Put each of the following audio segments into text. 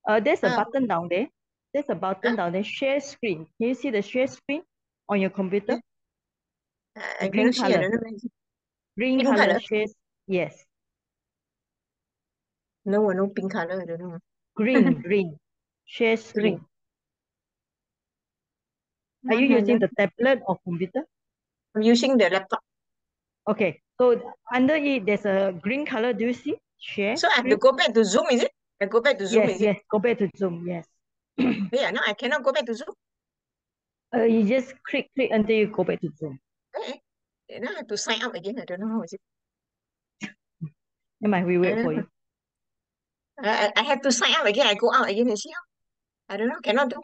There's a Ah, button down there. There's a button down there. Share screen. Can you see the share screen on your computer? I Green cannot see. I color. don't know where is it. Green Pink color color? shares. Yes. No, no pink color. I don't know. Green. Share Green. screen. Are No, you no, using no. the tablet or computer? I'm using the laptop. Okay. So under it, there's a green color. Do you see? Share So I have to screen. go back to Zoom, is it? I go back to Zoom, is it? Yes. Go back to Zoom. Yes. Yeah, no, I cannot go back to Zoom. You just click until you go back to Zoom. Okay. Now I have to sign up again. I don't know how is it. Never mind, we I wait don't for know. you. I have to sign up again. I go out again and see how. I don't know. Cannot do.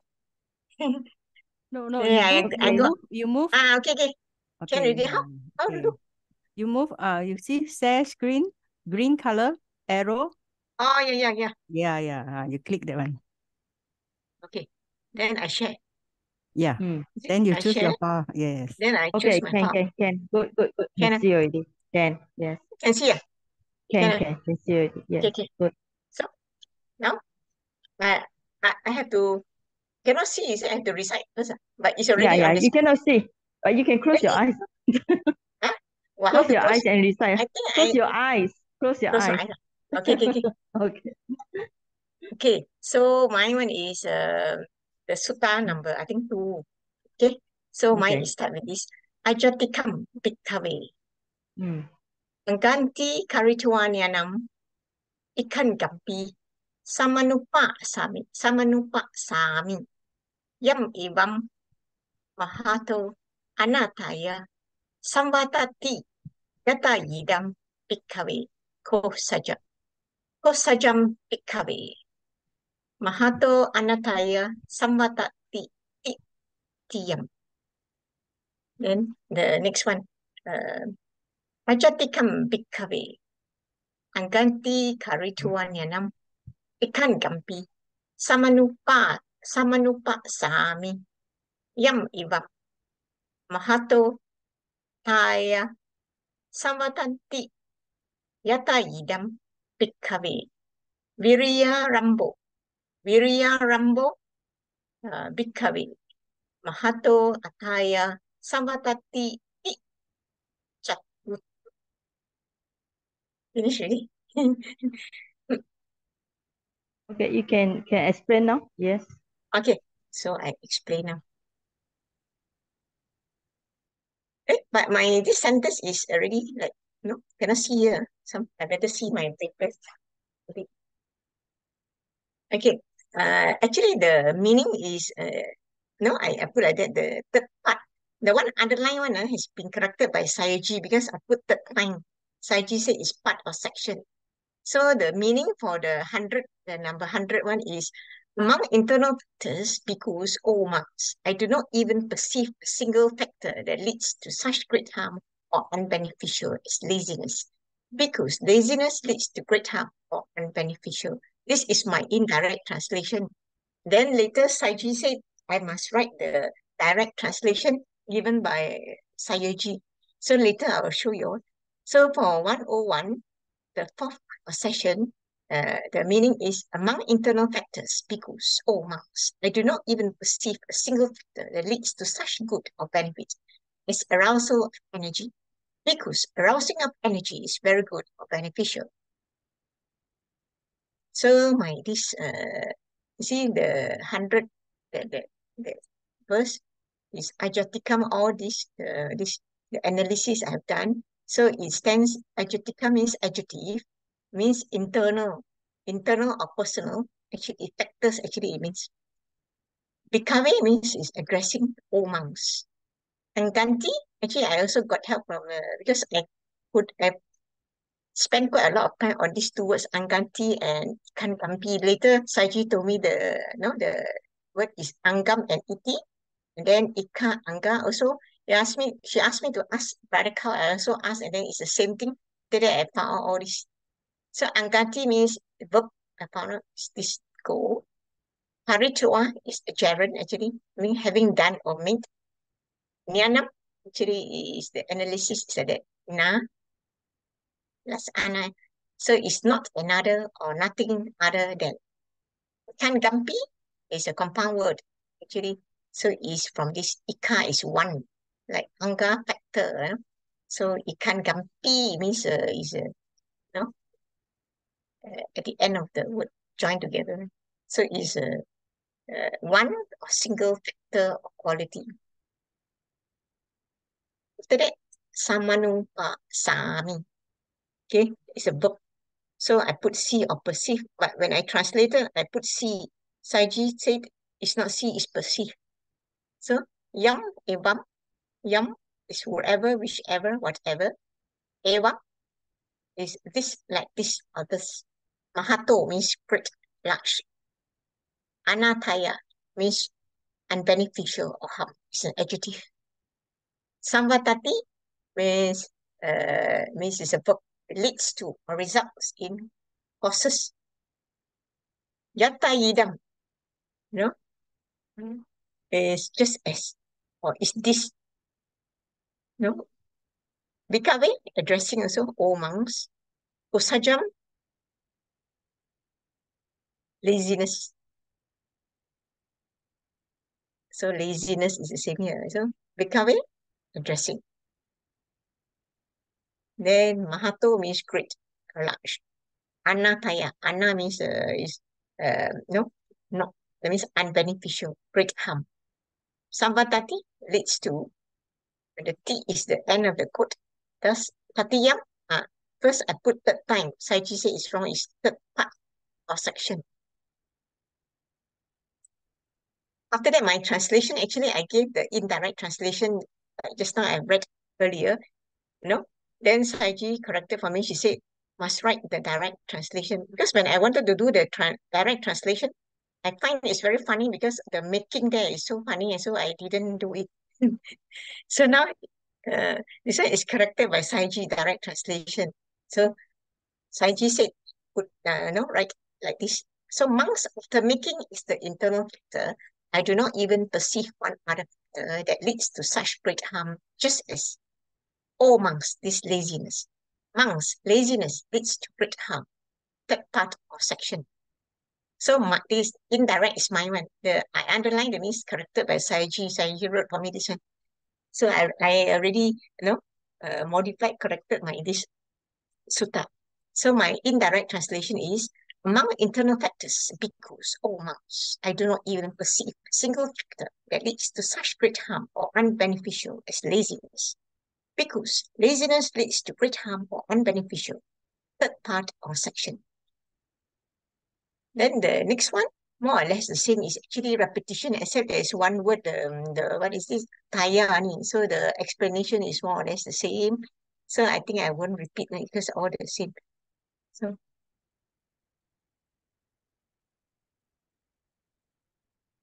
No, Yeah, I Okay. got. you move. Okay. Can Okay. already. How to Okay. do? You move, you see share screen, green color, arrow. Oh, yeah. Yeah. You click that one. Okay. Then I share. Yeah. Is it? Then you I choose share. your file. Yes. Then I choose Okay, my can. file. Good. Can Can I? see already. Can, yes. Can see? Can I? Can see already. Yes, Okay. good. So now I have to cannot see. Is it? I have to recite first. But it's already on Yeah, this you screen. cannot see, but you can close your Really? eyes. Huh? Well, how Close to your close? eyes and recite. I think Close I your eyes. Close your close my eyes. eyes. Okay. Okay. Okay. So my one is the sutta number, I think 2. Okay. So mine Okay. is start with this. Ajatikam Bhikkave. Mm. Ganti Karituanyanam Ikan Gampi Samanupa Sami Yam Ivam Mahato Anataya Samvatati Yata Yidam Bhikkave Ko sajam Bhikkave Mahato Anataya Samvatati Tiyam. Then the next one, Ajatikam Bhikkave, Angganti Karituanyanam, Ikan Gampi, Samanupa Sami, Yam Ivam, Mahato Taya, Samatanti, Yata Yidam, Bhikkave, Viriya Rambo, Bhikkave, Mahato Ataya, Samatati, Chat. Finish already. Okay, you can explain now. Yes. Okay, so I explain now. But my this sentence is already like cannot see here. Some I better see my papers. Okay. Okay. Actually the meaning is no, I put like that the third part. The one underline one has been corrected by Sayaji because I put third line. Sayaji said it's part or section. So the meaning for the number 100 is among internal factors, because all marks, I do not even perceive a single factor that leads to such great harm or unbeneficial as laziness. Because laziness leads to great harm or unbeneficial. This is my indirect translation. Then later Saiji said I must write the direct translation given by Sayaji. So later I will show you all. So for 101, the fourth session, the meaning is among internal factors, because all marks, I do not even perceive a single factor that leads to such good or benefit as arousal of energy, because arousing of energy is very good or beneficial. So my this you see the 100 the verse is Ajatikam, all this the analysis I have done. So it stands Ajatika means adjective, means internal or personal. Actually, factors actually it means. Bikave means is aggressing all monks. And Ganti, actually I also got help from because I spent quite a lot of time on these two words, Anganti and Kangampi. Later, Saji told me the word is Angam and Iti. And then Ika, Anga also. She asked me to ask Brother Kao. I also asked, and then it's the same thing. Today I found out all this. So Anganti means verb. I found out is this go. Paritua is the gerund actually, meaning having done or made. Nyanam actually is the analysis is like that. Na plus ana. So it's not another or nothing other than Ikan gampi is a compound word, actually. So it's from this ika is one, like angka factor. So ikan gampi means is a, no, at the end of the word joined together. So it's a one or single factor or quality. After that, samanupa sami. Okay, it's a verb. So I put see or perceive, but when I translated, I put see. Saiji said it's not see, it's perceive. So yam, evam, yam is whoever, whichever, whatever. Evam is this, like this, or this. Mahato means great, large. Anataya means unbeneficial or harm. It's an adjective. Samvatati means means it's a verb. It leads to or results in causes. Yata yidam, you know, is just as, or is this, you know. Bikave, addressing also all monks. Usajam, laziness. So laziness is the same here. So Bikave, addressing. Then Mahato means great, large. Anataya, Anna means is no, no, that means unbeneficial, great harm. Samvatati leads to, the T is the end of the quote. Thus, Tatiyam, first I put third time. Saiji say it's wrong, is third part or section. After that, my translation, actually, I gave the indirect translation just now I read earlier, you know. Then Saiji corrected for me. She said, must write the direct translation. Because when I wanted to do the direct translation, I find it's very funny because the making there is so funny, and so I didn't do it. So now, this one is corrected by Saiji direct translation. So Saiji said, put, no, right, like this. So monks, after making is the internal factor, I do not even perceive one other factor that leads to such great harm, just as all monks, this laziness. Monks, laziness leads to great harm. Third part of section. So this indirect is my one. I underlined the means corrected by Saiji. Saiji wrote for me this one. So I already, modified, corrected my this sutta. So my indirect translation is, among internal factors, because all monks, I do not even perceive a single factor that leads to such great harm or unbeneficial as laziness. Because laziness leads to great harm or unbeneficial. Third part or section. Then the next one, more or less the same, is actually repetition, except there is one word, the what is this? Tayani. So the explanation is more or less the same. So I think I won't repeat it because all the same.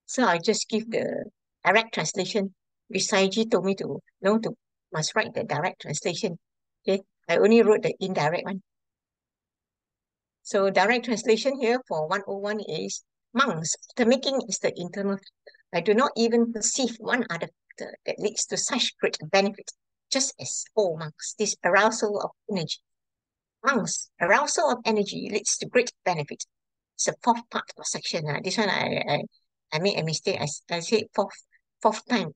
So I just give the direct translation. Visaiji told me to know to must write the direct translation. Okay, I only wrote the indirect one. So direct translation here for 101 is, monks, the making is the internal factor. I do not even perceive one other factor that leads to such great benefit, just as all monks, this arousal of energy. Monks, arousal of energy leads to great benefit. It's the fourth part of section. This one I made a mistake. I said fourth time.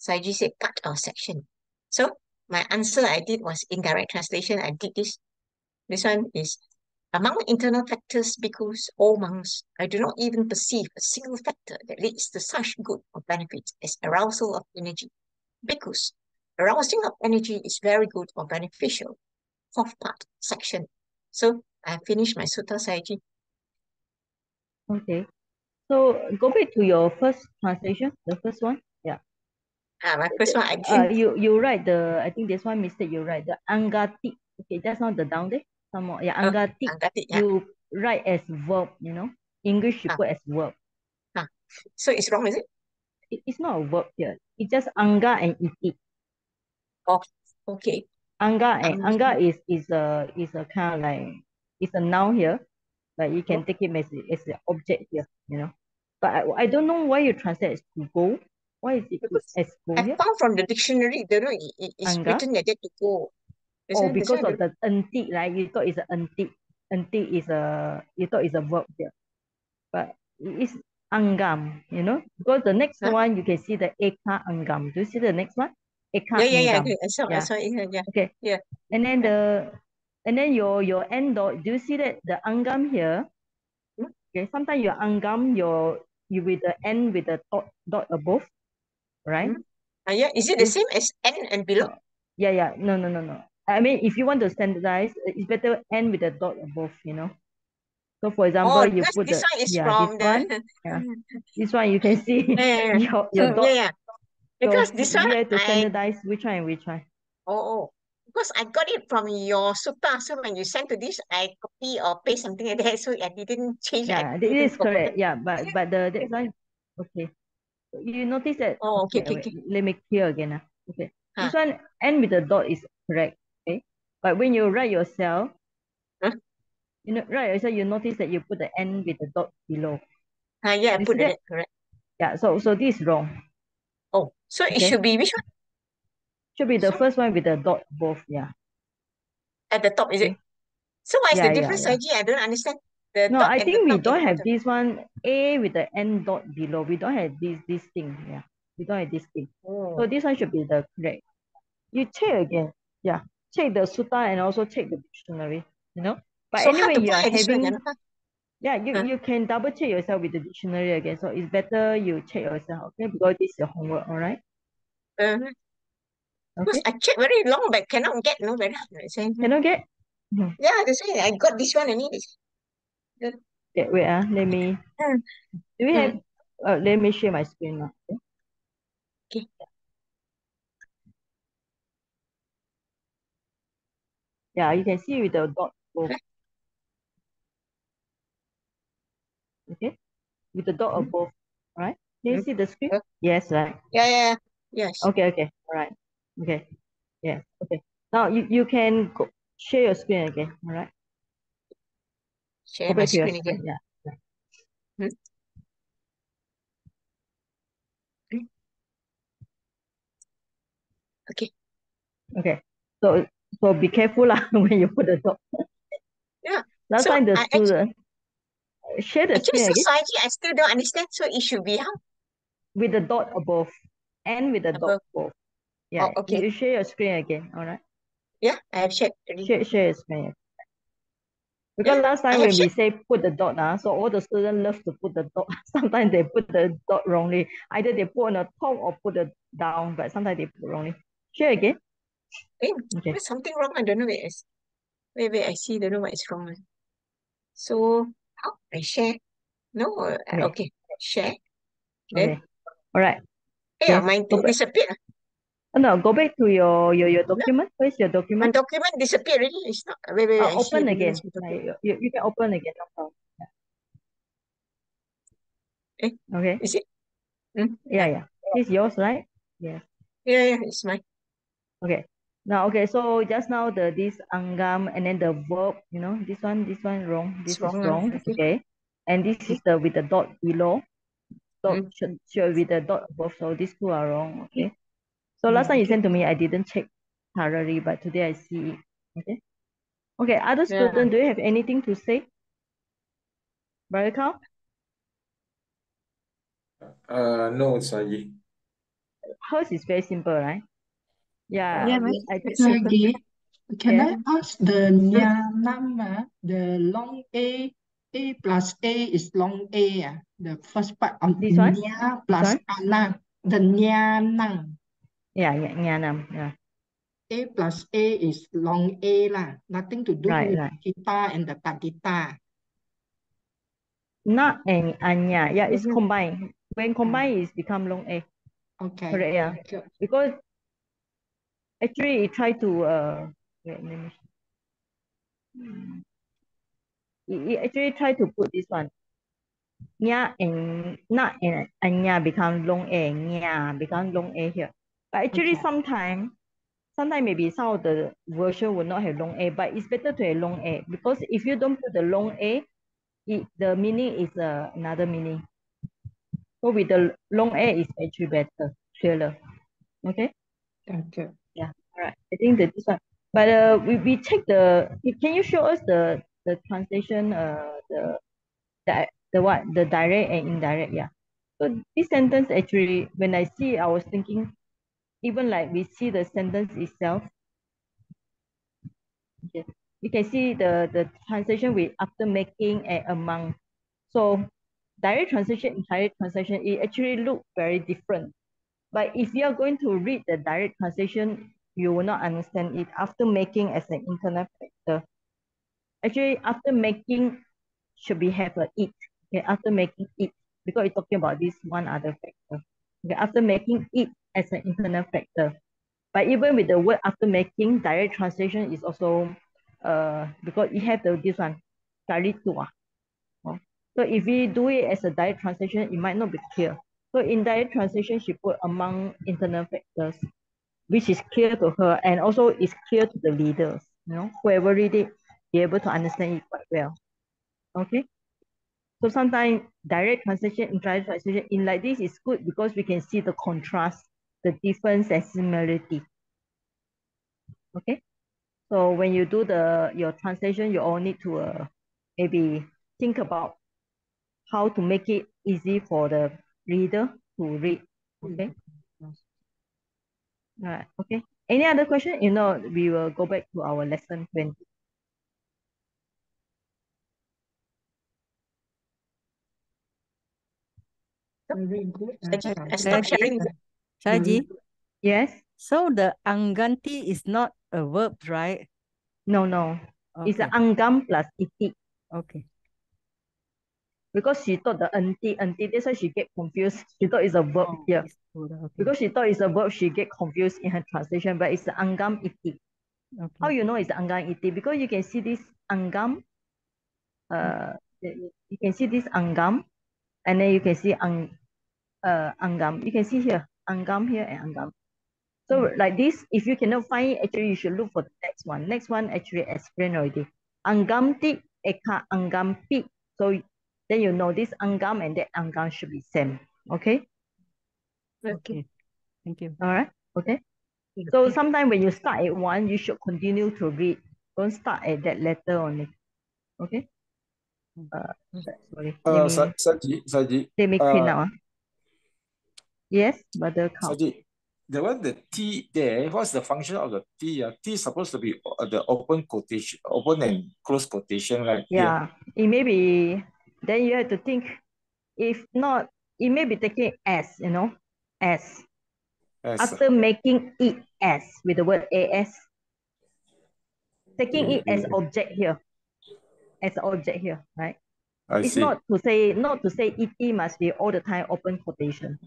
Saiji said part of section. So my answer I did was indirect translation. I did this. This one is, among internal factors, because all monks, I do not even perceive a single factor that leads to such good or benefit as arousal of energy. Because arousing of energy is very good or beneficial. Fourth part, section. So I finished my Sutta Saiji. Okay. So go back to your first translation, the first one. Yeah. My first one, I didn't. You write the, I think there's one mistake. You write the angati. Okay, that's not the down there. Some more. Yeah, angati. Got it, yeah. You write as verb, you know. English you put as verb. So it's wrong, is it? It's not a verb here. It's just anga and iti. Oh, okay. Anga is a kind of like, it's a noun here, but you can take it as an object here, you know. But I don't know why you translate as to go. Why is it as go I here? found from the dictionary, don't know, it's Anga? written like that to go. Because of the antique, right? You thought it's an antique. Antique is you thought it's a verb here. But It's Angam, because the next Huh? one you can see the Eka Angam. Do you see the next one? Yeah, Eka yeah, yeah. Angam. Okay. I Yeah. saw it here. Yeah, Okay. yeah. And then Yeah. your end dot. Do you see that the Angam here? Hmm? Okay. Sometimes your Angam you with the end with the dot above, right? Hmm? Yeah. Is it the This same as N and below? no. Yeah. No, no, no, no. I mean, if you want to standardize, it's better end with the dot above. So for example, Oh, you because put this one is this from one, the yeah, this one you can see yeah, your yeah, dot. yeah. Because So this one you have to I standardize which one and which one. oh, because I got it from your sutta. So when you send to this, I copy or paste something like that. So I didn't change. I Yeah, it even is forgotten. correct. Yeah, but that's why. Okay, you notice that. Oh, okay, Okay, okay, wait, okay. let me clear again. Okay, this Huh? one end with the dot is correct. Okay, but when you write yourself, Huh? write yourself, you notice that you put the end with the dot below. Yeah, I You put see like that? that, correct. Yeah. So this is wrong. Oh, so it Okay, should be which one? should be the So first one with the dot above. Yeah. at the top, is it? Okay. So what is the Yeah. difference, Yeah. Saji? I don't understand. The No, dot I at the think we top and don't the have bottom. this one A with the N dot below. We don't have this thing. Yeah, we don't have this thing. So Oh. this one should be the correct. You check again. Yeah, check the sutta and also check the dictionary. But So how anyway, to you are find this one? having, Huh? yeah, you Huh? you can double check yourself with the dictionary again. So it's better you check yourself, okay? Because this is your homework, all right? Uh, because Okay. I checked very long, but cannot get no better. I say, Cannot get? Mhm. yeah, that's why I got this one. I need this. Good. Okay, wait. Let me. Mm, Do we have? mm. Let me share my screen now. Okay? Okay. Yeah, you can see with the dot above. Huh? Okay, with the dot Mm, above. All right. Can you mm. see the screen? Uh, Yes, right. yeah, yeah, yeah. Yes. Okay. All right. Okay. Yes. Okay. Now you can share your screen again. All right. Go Share my back to your screen again. screen. Yeah. Yeah. Mm, mm. Okay. Okay. So be careful lah when you put the dot. Yeah. Last So time the I actually, student share the actually screen so again Saji, I still don't understand. So it should be how with the dot above and with the dot above. above. Oh, Yeah. okay. You share your screen again. All right. Yeah, I have shared already. Share your screen. Yeah, Because last I time have when we shared. say put the dot, so all the students love to put the dot. Sometimes they put the dot wrongly. Either they put on the top or put it down, but sometimes they put wrongly. Share again. Hey, Okay. there's something wrong. I don't know where it is. Wait, I see. Don't know what is wrong. So how I share? No, Okay. okay. Share. Then, Okay. All right. yeah, Yes. my Go thing back. disappeared. Oh, no, go back to your No, document. Where's your my document? document disappeared already. It's not. Wait, I see Open already. again. Where's my Like, document? you can open again. No problem. Eh, Okay. is it? Hmm? Yeah. This is yours, right? Yes. Yeah, it's mine. Okay. Now, okay. So just now this angam and then the verb. This one wrong. It's This is wrong. wrong. Okay. Okay. And this Okay. is the with the dot below. Dot Mm, should with the dot above. So these two are wrong. okay. Okay. So last time you Okay. sent to me, I didn't check thoroughly, but today I see it. Okay. Okay. Other Yeah. student, do you have anything to say, Barakal? No, Saji. Hers is very simple, right? Yeah, Yeah, mine I is think. simple. Lagi, can Yes. I ask the Nyanam, the long A plus A is long A, the first part of This one. Nya This plus one. Anang, the Nyanang. Yeah. Nyanam. Yeah. A plus A is long A lah, nothing to do Right. with Right. kita and the tadita. Not and Anya. Yeah, it's Mhm. combined. When Ah, combined, it's become long A. okay, Correct. Yeah. good. Because actually, it try to wait, let me. It actually try to put this one. Nya and not and Anya become long A. Nya become long A here. But actually, Okay, sometimes maybe some of the version will not have long A, but it's better to have long A because if you don't put the long A, the meaning is another meaning. So with the long A is actually better, clearer. Okay? thank you. Yeah. All right. I think that this one. But we check can you show us the translation the The what? The direct and indirect, yeah. So this sentence actually, when I see, I was thinking, even like we see the sentence itself, okay, you can see the translation with after making and among. So direct translation, indirect translation, it actually look very different. But if you are going to read the direct translation, you will not understand it. After making as an internal factor, actually after making should be have a it. Okay, after making it, because it's talking about this one other factor. Okay, after making it as an internal factor. But even with the word after making, direct translation is also because you have this one, cari tua. Oh. So if we do it as a direct translation, it might not be clear. So in direct translation, she put among internal factors, which is clear to her and also is clear to the leaders. Whoever read it, be able to understand it quite well. Okay. So sometimes direct translation, indirect translation in like this is good because we can see the contrast, the difference and similarity. Okay. So when you do your translation, you all need to maybe think about how to make it easy for the reader to read. Okay. All right. Okay. Any other question? We will go back to our lesson 20. Very good. I stop sharing. Saji, Yes. so the angganti is not a verb, right? No. It's Okay. anggam plus iti. Okay. Because she thought the auntie, that's why she get confused. She thought it's a verb Oh, here. it's good. Okay. Because she thought it's a verb, she get confused in her translation, but it's the anggam iti. How Okay. you know it's the anggam iti? Because you can see this anggam, you can see this anggam, and then you can see anggam. You can see here, anggam here and anggam. So like this, if you cannot find it, actually you should look for the next one. Next one actually explained already. Anggam ti eka anggam pi. So then you know this anggam and that anggam should be same. Okay? Okay. Thank you. All right. Okay. So sometimes when you start at one, you should continue to read. Don't start at that letter only. Okay. Sorry. Let me clean out. Yes, mother cow. Saji, the T there, what's the function of the T? T is supposed to be the open quotation, open and close quotation, right? Yeah. It may be. Then you have to think. If not, it may be taken as as. Yes. After making it as with the word as, taking it as object here, right? I It's see. not to say it must be all the time open quotation,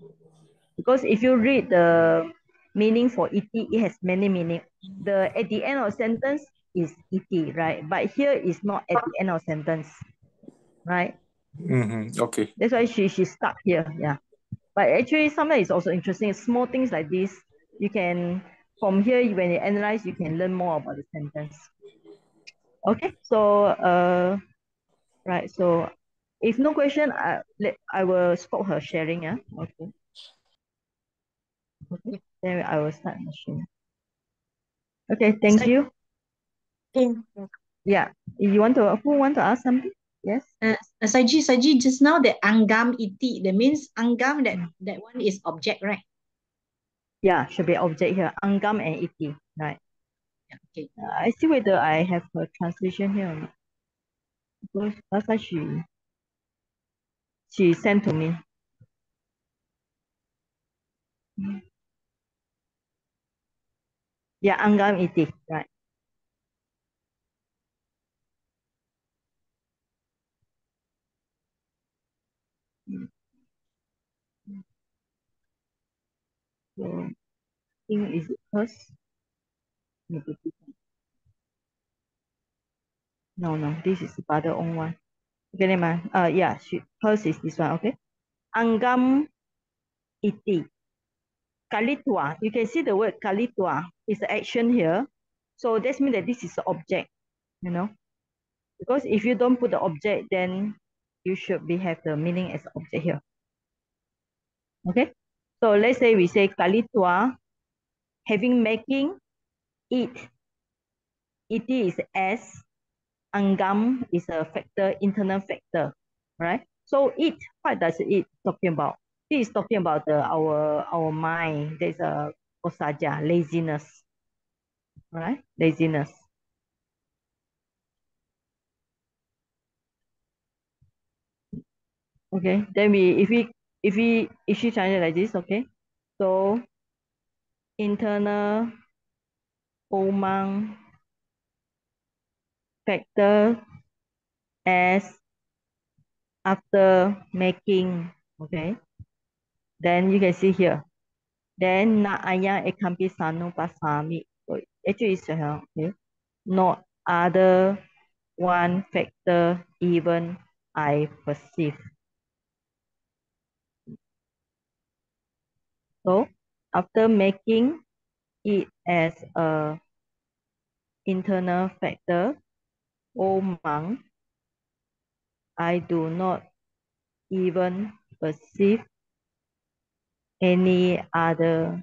because if you read the meaning for it has many meaning. At the end of sentence is it, right? But here is not at the end of sentence, right? Okay. That's why she stuck here, yeah. But actually, sometimes it's also interesting. Small things like this, you can from here when you analyze, you can learn more about the sentence. Okay, so right. So if no question, I will stop her sharing. Yeah. Okay. Okay. Then I will start machine. Okay. Thank you. Yeah. Who want to ask something? Yes. Saji, just now the anggam iti, that means anggam that one is object, right? Yeah, should be object here. Anggam and iti, right? Yeah, okay. I see whether I have a translation here or not. Because last time she sent to me. Yeah, anggam iti, right? So I think is it hers? No, this is father own one. Okay, never mind. Yeah, hers is this one. Okay, anggam iti. Kalitua. You can see the word kalitua is the action here. So that means that this is the object. Because if you don't put the object, then you should have the meaning as object here. Okay. So let's say we say kalitua, having making it. Iti is as, anggam is a factor, internal factor, right? So it, what does it talking about? It is talking about our mind. There's a kosaja, laziness, right? Laziness. Okay, then if she translate like this, okay. So internal Omang factor as after making, okay. Then you can see here. Then na ayang ikampi sanu pasami. So actually it's okay. Not other one factor even I perceive. So after making it as a internal factor, Omang, I do not even perceive any other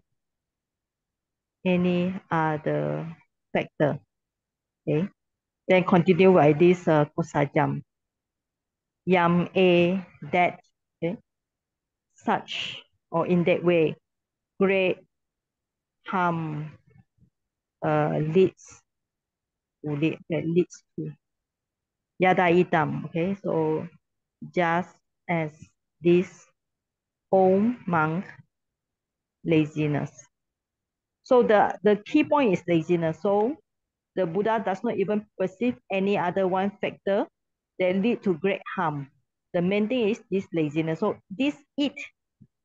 factor. Okay. Then continue by this kosajam. Yam a that, okay, such or in that way, great harm leads to yada itam. Okay, so just as this old monk laziness. So the key point is laziness. So the Buddha does not even perceive any other one factor that lead to great harm. The main thing is this laziness. So this it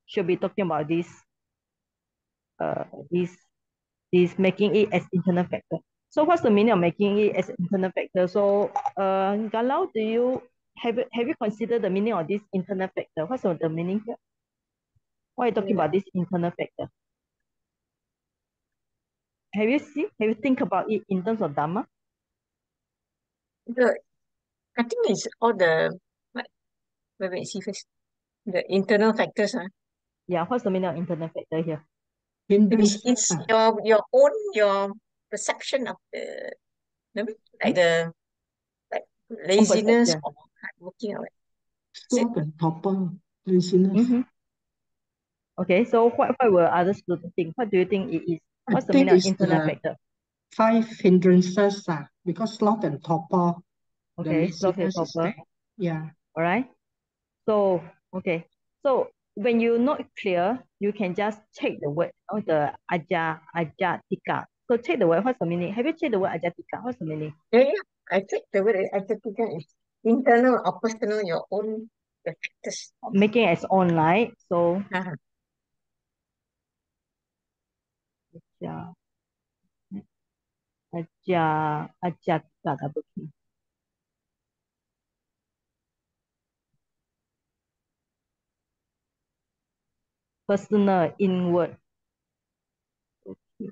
should be talking about this uh this this making it as internal factor. So what's the meaning of making it as internal factor? So Galau, do you have you considered the meaning of this internal factor? What's the meaning here? Why are you talking about this internal factor? Have you think about it in terms of Dharma? I think it's all the what, wait, see first. The internal factors, Yeah, what's the meaning of internal factor here? That means Hindrances. it's your perception of the, you know, like the like Own laziness perception. or hardworking or what. Is it? Sloth and torpor, laziness. Mm-hmm. Okay, so what were other students think? What do you think it is? I What's the think meaning of it's internal the factor? 5 hindrances, because sloth and torpor, the Okay, sloth and laziness is torpor. there. Yeah. All right. So okay. So when you're not clear, you can just check the word or the ajatika. So check the word. What's the meaning? Have you checked the word ajatika? What's the meaning? Yeah, yeah. I think the word identity is internal or personal, your own the factors. Making its own light. So Uh-huh. yeah, ajatika double key. Personal inward. Okay.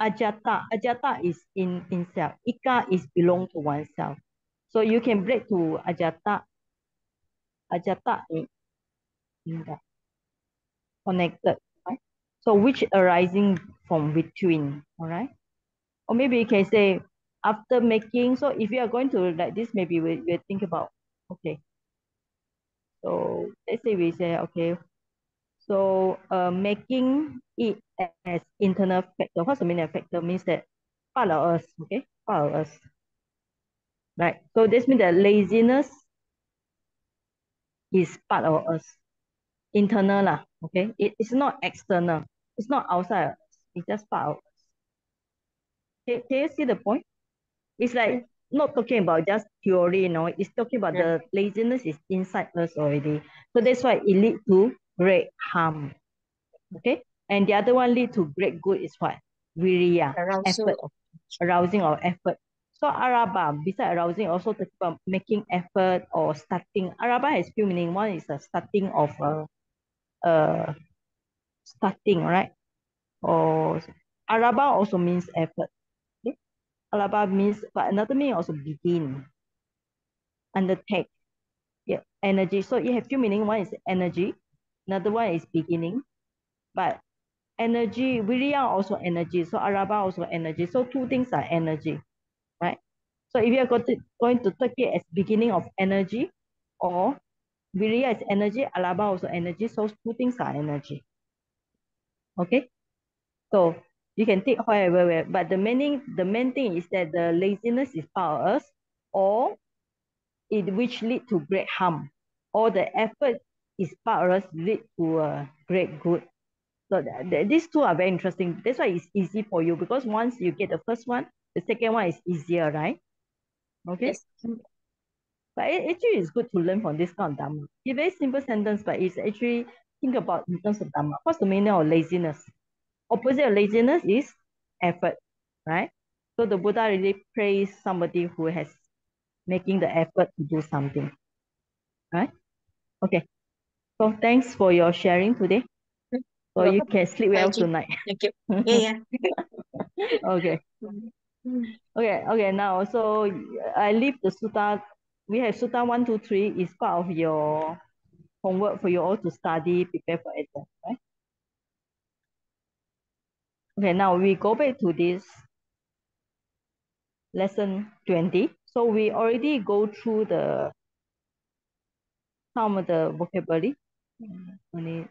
Ajata is in self. Ika is belong to oneself. So you can break to ajata in that connected, right? So which arising from between, all right? Or maybe you can say after making. So if you are going to like this, maybe we'll think about, okay. So let's say we say, okay, so making it as internal factor. What's the meaning of factor? Means that part of us, okay? Part of us. Right. So this means that laziness is part of us. Internal lah. Okay. It's not external. It's not outside of us. It's just part of us. Can you see the point? It's like not talking about just theory, it's talking about Yeah. the laziness is inside us already. So that's why it lead to great harm. Okay. And the other one lead to great good is what? Viriya, effort, Arousal of arousing our effort. So araba, beside arousing, also talking about making effort or starting. Araba has few meaning. One is a starting of starting, right? Or araba also means effort. Okay? Araba means, but another meaning also begin, undertake, yeah, energy. So you have few meaning. One is energy, another one is beginning. But energy, viriya also energy. So araba also energy. So two things are energy, right? So if you are going to take it as beginning of energy, or Viriya is energy, Alaba also energy. So two things are energy. Okay. So you can take however, but the main thing is that the laziness is part of us, or it which lead to great harm, or the effort is part of us lead to a great good. So these two are very interesting. That's why it's easy for you, because once you get the first one, the second one is easier, right? Okay. Yes. But actually, it's good to learn from this kind of Dhamma. It's a very simple sentence, but it's actually think about in terms of Dhamma. What's the meaning of laziness? Opposite of laziness is effort, right? So the Buddha really praised somebody who has making the effort to do something, right? Okay. So thanks for your sharing today. So You're you welcome, can sleep well Saiji. tonight. Thank you. Yeah, Okay. yeah. Okay. Now, so I leave the sutta. We have sutta 1, 2, 3 is part of your homework for you all to study, prepare for exam, right? Okay, now we go back to this lesson 20. So we already go through the some of the vocabulary. Okay.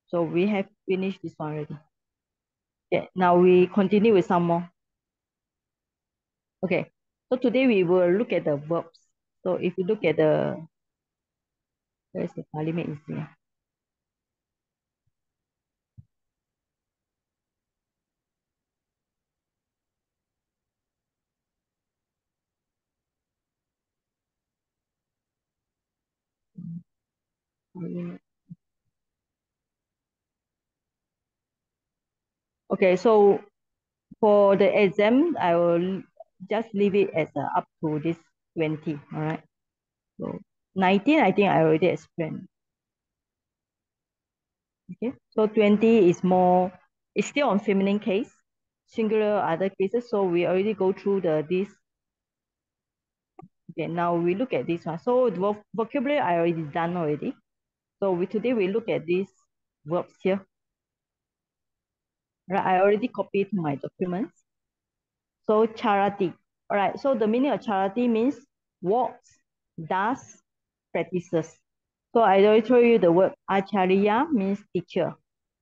So we have finished this one already. Okay, now we continue with some more. Okay, so today we will look at the verbs. So if you look at where's the Pali make easier? Okay, so for the exam, I will just leave it as up to this 20, all right? So 19, I think I already explained. Okay, so 20 is more, it's still on feminine case, singular other cases. So we already go through this. Okay, now we look at this one. So the vocabulary I already done already. So today we look at these verbs here. Right, I already copied my documents. So charati. All right, so the meaning of charati means walks, does, practices. So I already told you the word acharya means teacher.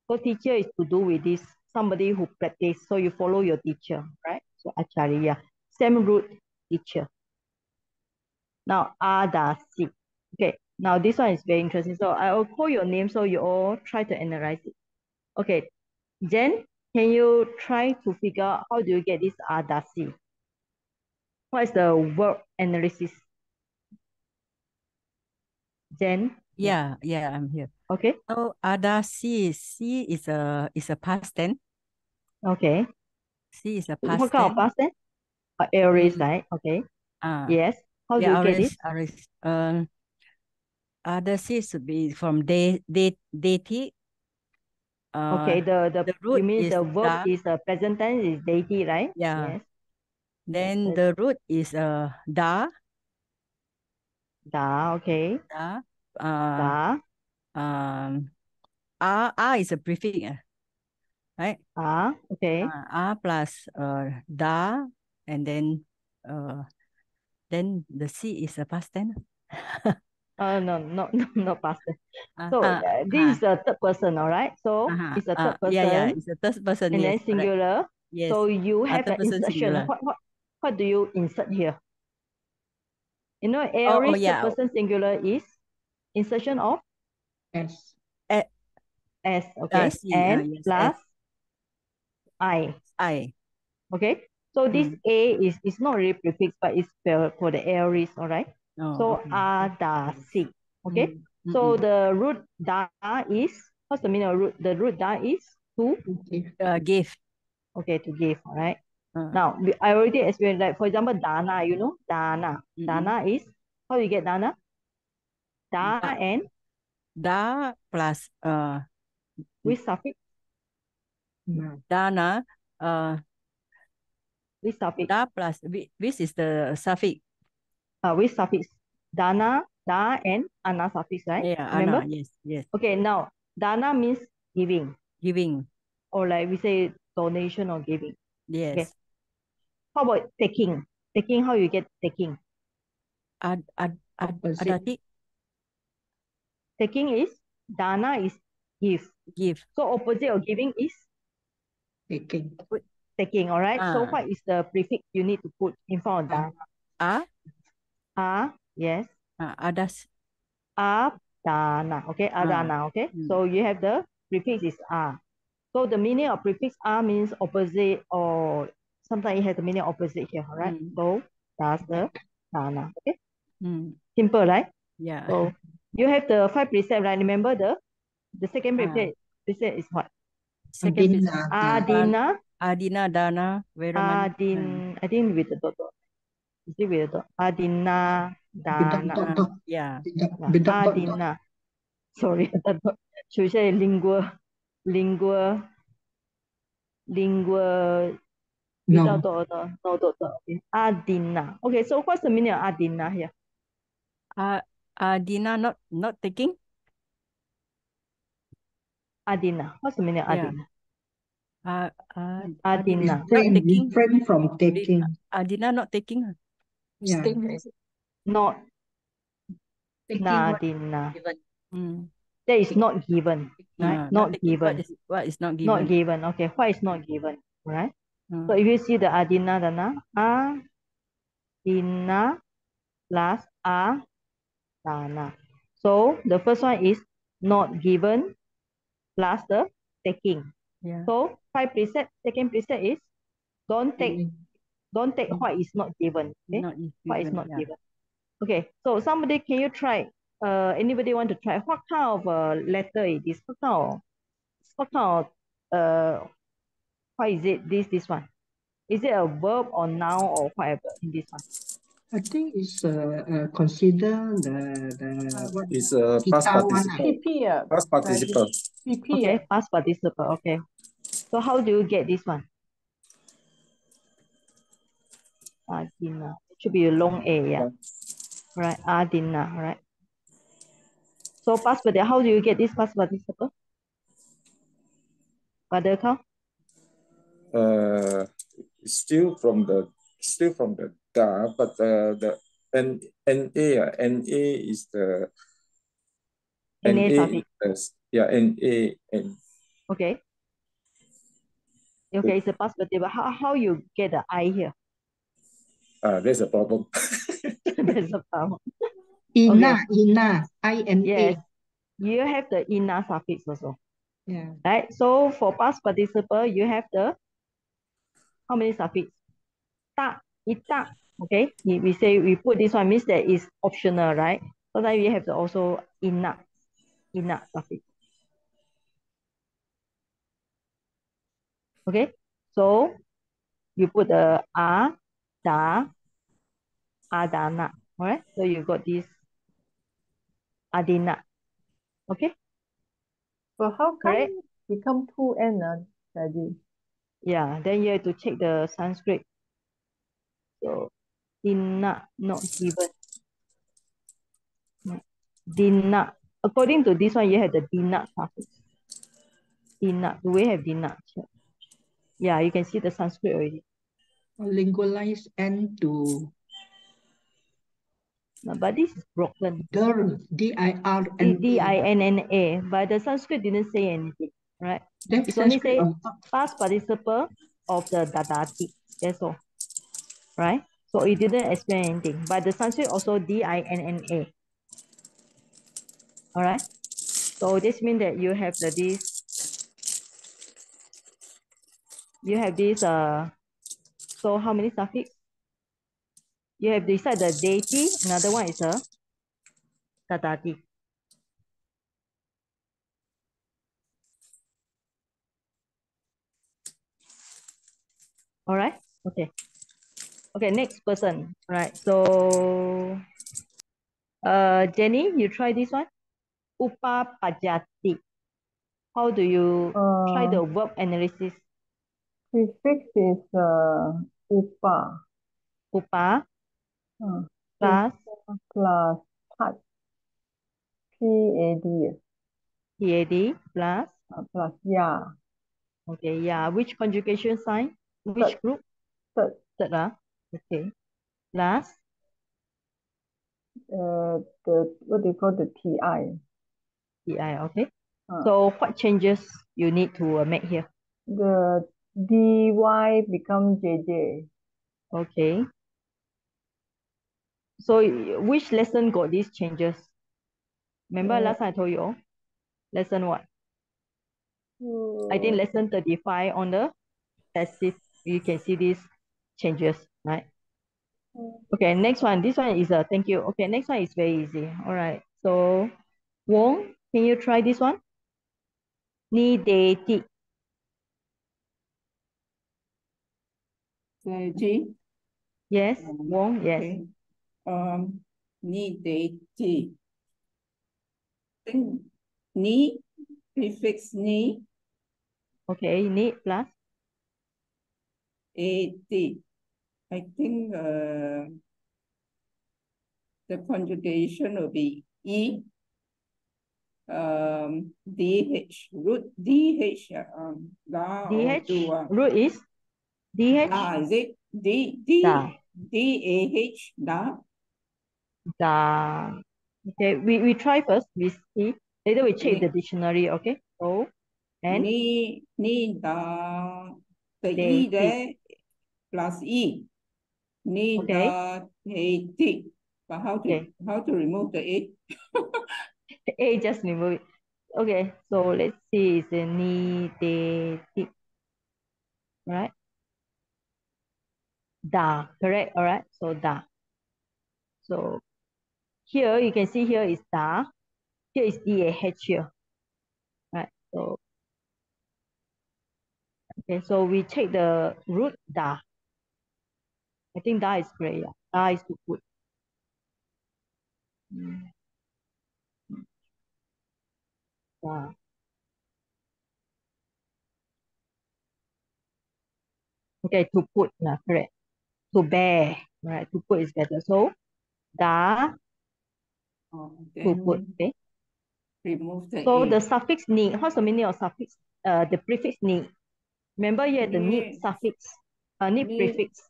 So teacher is to do with this, somebody who practice. So you follow your teacher, right? So acharya, same root, teacher. Now adasi. Okay, now this one is very interesting. So I will call your name so you all try to analyze it. Okay, Jen, can you try to figure out how do you get this adasi? What is the verb analysis? Jen? Yeah, I'm here. Okay. So adasi, C is a past tense. Okay. C is a What past kind of tense. past tense? Aries, Mm. right? Okay. Ah, Yes. How do yeah, you get it? others. Adasi should be from deity. Okay. The You root mean is the verb da. is the present tense is deity, right? Yeah. Yes. Then Yes. the root is da. Da. Okay. Da. Uh, Da. R is a prefix, right? Ah. Okay. R plus da, and then the C is a past tense. No, not past tense. So Uh-huh, this uh-huh, is the third person, all right? So uh-huh. it's a third Yeah, person it's a third person. and Yes, then correct. singular. Yes, So you have third an person insertion. singular. What do you insert here? You know, Oh, Aries third yeah. person singular is insertion of S. Eh, S, okay, C. and Yes, plus I, I. okay. So this Mm. A is not really prefix, but it's for the Aries, all right. Oh, So okay. adasi, okay. Mm, So mm-mm. the root da is, what's the meaning of root? The root da is to, Okay. Give. okay, to give, all right. Uh, Now, I already explained, like, for example, dana, you know, dana. mm-mm. Dana is, how do you get dana? Da Da, and da plus with suffix, dana. with suffix, Da plus this is the suffix. with suffix. Dana, da, and ana suffix, right? Yeah, Remember? Anna. Yes. Okay, now, dana means giving, Giving. or like we say donation or giving. Okay, Yes. How about taking? Taking, how you get taking? Opposite. Adati, Taking is dana is give. give. So opposite of giving is Taking. taking. All right. So Ah, what is the prefix you need to put in front of dana? a, Yes. adas. Adana. Okay. Adana. Okay. So you have the prefix is a. So the meaning of prefix a means opposite, or sometimes it has the meaning opposite here. All right. So that's the dana. Okay. Simple, right? Yeah. So you have the 5 precept, right? Remember the second precept is what? Second is Adina. Adina Dana Veraman. I think with the dot. Is it with the dot? Adina Dana. Yeah. Without dot. Adina. Sorry, should we say lingua without No. dot, no dot. Okay. Adina. Okay, so what's the meaning of Adina here? Adina not taking. Adina. What's the meaning of Yeah. Adina? Adina Adina. not taking. Refrain from taking. Adina not taking. Yeah. Abstain, is it? Not Taking what Nadina. given. That is not given, right? Not Not taking. given. What is not Not given? given. Okay, what is not given? Right? So if you see the Adina Dana, Adina plus Dana. So the first one is not given plus the taking. Yeah. So 5 precept, second precept is don't take what is not given. Okay? Not given. What is not Yeah. given. Okay, so somebody, can you try? Anybody want to try? What kind of letter it is? What kind of what is it? This one. Is it a verb or noun or whatever in this one? I think it's consider the what It's a past guitar one. participle. Past participle. Okay, past participle. Okay. So how do you get this one? Adina. It should be a long A, yeah. Right, Adina, right. So past participle, how do you get this past participle? Father count? Still from the da, but the NA is the NA NA suffix. is NA and Okay. Okay, it's a past participle. How you get the I here? there's a problem. That's a problem. Ina, Okay. Ina, I-N-A. Yes, you have the ina suffix also. Yeah. Right? So for past participle, you have the how many suffix? Ta, ita. Okay. We say we put this one means that is optional, right? Sometimes we have to also ina suffix. Okay. So you put the da, adana. Alright. So you got this adina. Okay. But how Correct? come become 2N, Daddy? Yeah. Then you have to check the Sanskrit. So inna, not given. Dina. According to this one, you have the dina suffix. Dina. Do we have dina? Yeah, you can see the Sanskrit already. Lingualize N to No, but this is broken. D-I-R-N-A. D-I-N-N-A. But the Sanskrit didn't say anything, right? That's It's only Sanskrit say on top. past participle of the dadati. That's all. Right? So it didn't explain anything. But the Sanskrit also D-I-N-N-A. All right. So this means that you have this. You have this. So how many suffix? You have beside the deity. Another one is a dadati. All right. Okay. Okay. Next person. Right. So, Jenny, you try this one. Upapajati. How do you try the verb analysis? Prefix is upa. Upa Plus plus pat. P-A-D. PAD plus. Plus ya. Okay. Yeah. Which conjugation sign? Which group? Third. Third, okay. Last, what do you call the TI? TI, okay. Uh, So what changes you need to make here? the DY become JJ. Okay. So which lesson got these changes? Remember last time I told you all? Lesson what? I think lesson 35 on the passive. You can see these changes, right? Okay, next one. This one is a thank you. Okay, next one is very easy. All right. So Wong, can you try this one? Ni de ti. G. Yes, Wong, yes. Okay. Ni de ti. Think ni prefix ni Okay, ni plus a t. I think the conjugation will be e dh root dh da or DH. do Root is DH. da is it Da. d-a-h da. Da. Okay, we try first. We see. Later we check the dictionary. Okay. So and Ni da, the de e ti. there plus e. Ni Okay. da a t. But how to remove the a? A just remove it. Okay, so let's see. It's a ni de ti. Right? Da. Correct. All right. So da. So here you can see here is da. Here is DAH here. Right. So okay, so we check the root da. I think da is great. Yeah. Da is to put. Da. Okay, to put. Yeah, correct. To bear. Right. To put is better. So da to put. Then Okay. remove the So a. the suffix ni. What's the meaning of suffix? The prefix ni. Remember you had the need Ni, suffix. Need ni, prefix.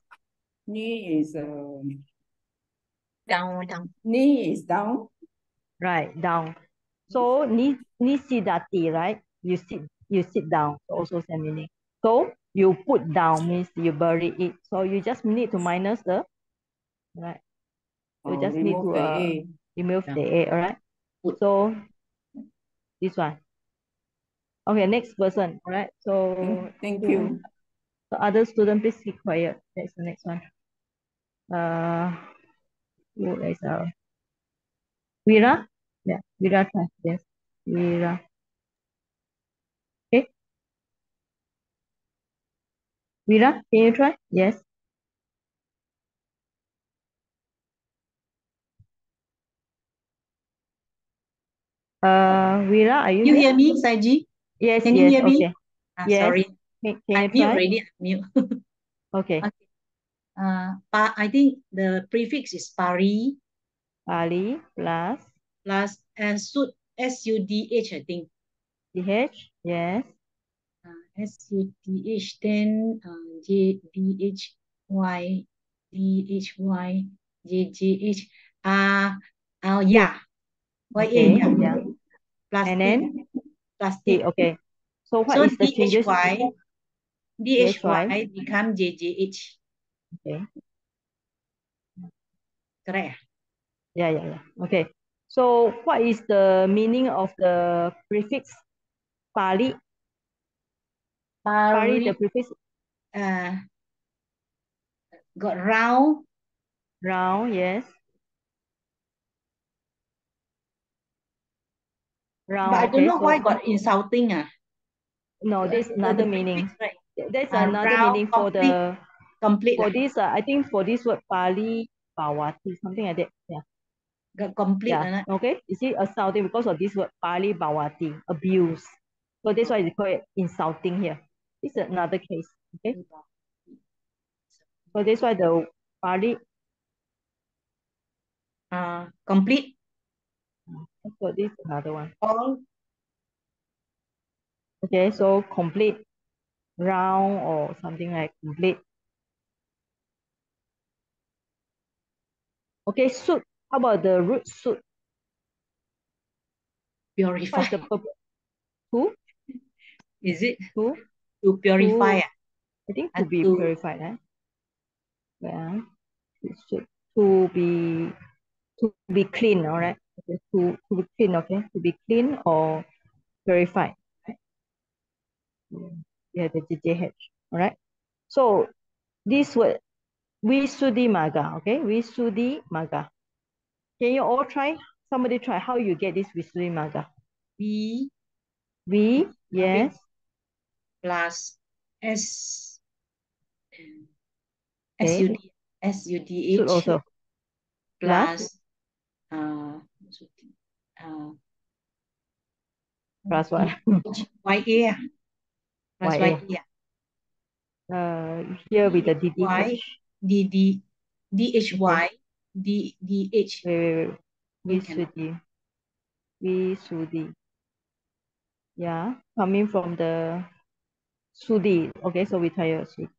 ni is Down. ni is down. Right. Down. So ni sidati, right? You sit down. So also same meaning. So you put down means you bury it. So you just need to minus the right. You just need Remove to the a. remove the a, all right? So this one. Okay, next person, all right? So Thank you. the other student, please keep quiet. That's the next one. Who is Vira? Yeah, Vira try. Yes, Vira. Okay, Vira, can you try? Yes. Vira, are you You there? hear me, Saiji? Yes, Can you yes, hear me? okay. Yes. Sorry. Can you I'm mute try? already. I'm mute. Okay. Okay. I think the prefix is pari Pali plus plus S-U-D-H, I think. DH. Yes. S-U-D-H, then J-D-H-Y, D-H-Y, J-J-H. Yeah. Y-A, Okay. yeah. Yeah. Plus And T, then plus T. T. Okay. So what So is the changes? DHY DHY. become JJH. Okay. Correct? Yeah, yeah, yeah. Okay. So what is the meaning of the prefix Pali? Pali, the Pari, prefix uh, got round, round. Yes. but I Round. don't Okay. know why So got insulting. no, there's another The meaning. prefix, right? There's another Round, meaning for the complete for lah. this. I think for this word Pali Bawati, something like that. Yeah. Got complete Yeah. lah. Okay. You see, assaulting because of this word Pali Bawati, abuse. So that's why they call it insulting here. This is another case. Okay. So that's why the Pali. Complete So this is another one. all. Okay. So complete, round, or something like complete. Okay, suit. How about the root suit? What is Purify. the purpose? To? Is it To? to purify? To, I think to And be to purified, eh? Yeah. It should, to be clean, all right? Okay, to be clean, okay? To be clean or purified, right? Yeah, the JJH, all right? So this word, Visudhi Maga, okay? Visudhi Maga. Can you all try? Somebody try how you get this Visudhi Maga. B V, yes. plus S Okay. Should SUDH also. plus uh, uh, Plus what? YA plus YA. YA. Here with the Y DDH. DD DHY Okay. DH. Wait. Then cannot. Visudhi. Yeah, coming from the Sudi. Okay, so we try a Sud.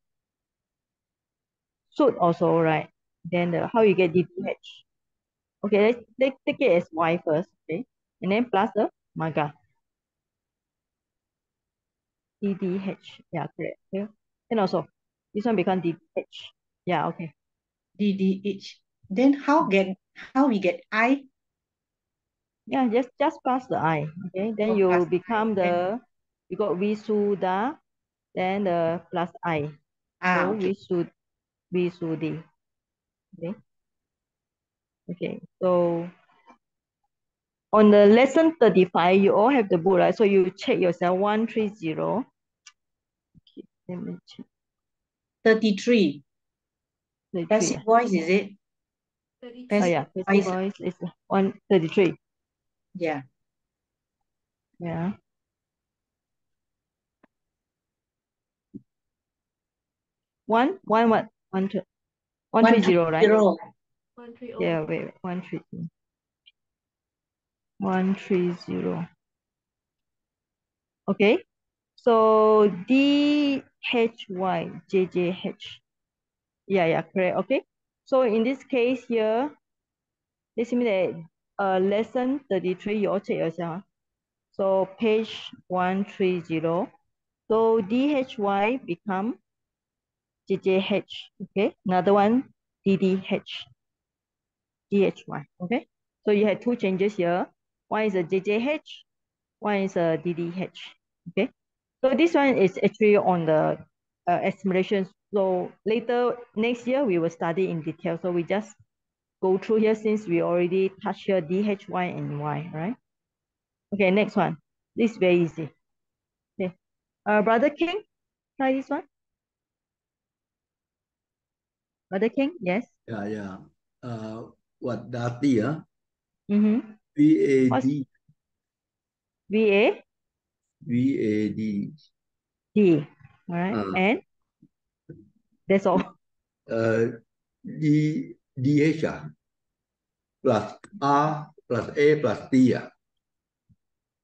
Sud also, right? Then how you get DDH? Okay, let's take it as Y first, okay? And then plus the Maga. DDH. Yeah, correct. Okay. And also, this one become DDH. Yeah, okay. DDH. Then how we get I? Yeah, just pass the I. Okay, then Oh, you plus become I. you got Visuda, then the plus I. So Okay. Visudi. Okay. Okay. So on the lesson 35, you all have the book, right? So you check yourself 130. Okay, let me check. 33. 33. Passive voice, is it? Oh Passive yeah, passive voice. voice is 133. Yeah. Yeah. One what? 130, right? 130. Yeah, wait, 130. 130. Okay. So DHYJJH. Yeah, correct. Okay. So in this case here, this means that lesson 33, you all check yourself. So page 130. So DHY become JJH. Okay. Another one DDH. DHY. Okay. So you have two changes here. One is a JJH, one is a DDH. Okay. So this one is actually on the assimilation. So later next year we will study in detail. So we just go through here since we already touched here DHY and Y, right? Okay, next one. This is very easy. Okay. Brother King, try this one. Brother King, yes. Yeah. What Dati, Mm-hmm. What's VAD, VA? VAD. D. All right. And that's all. DH plus R plus A plus T.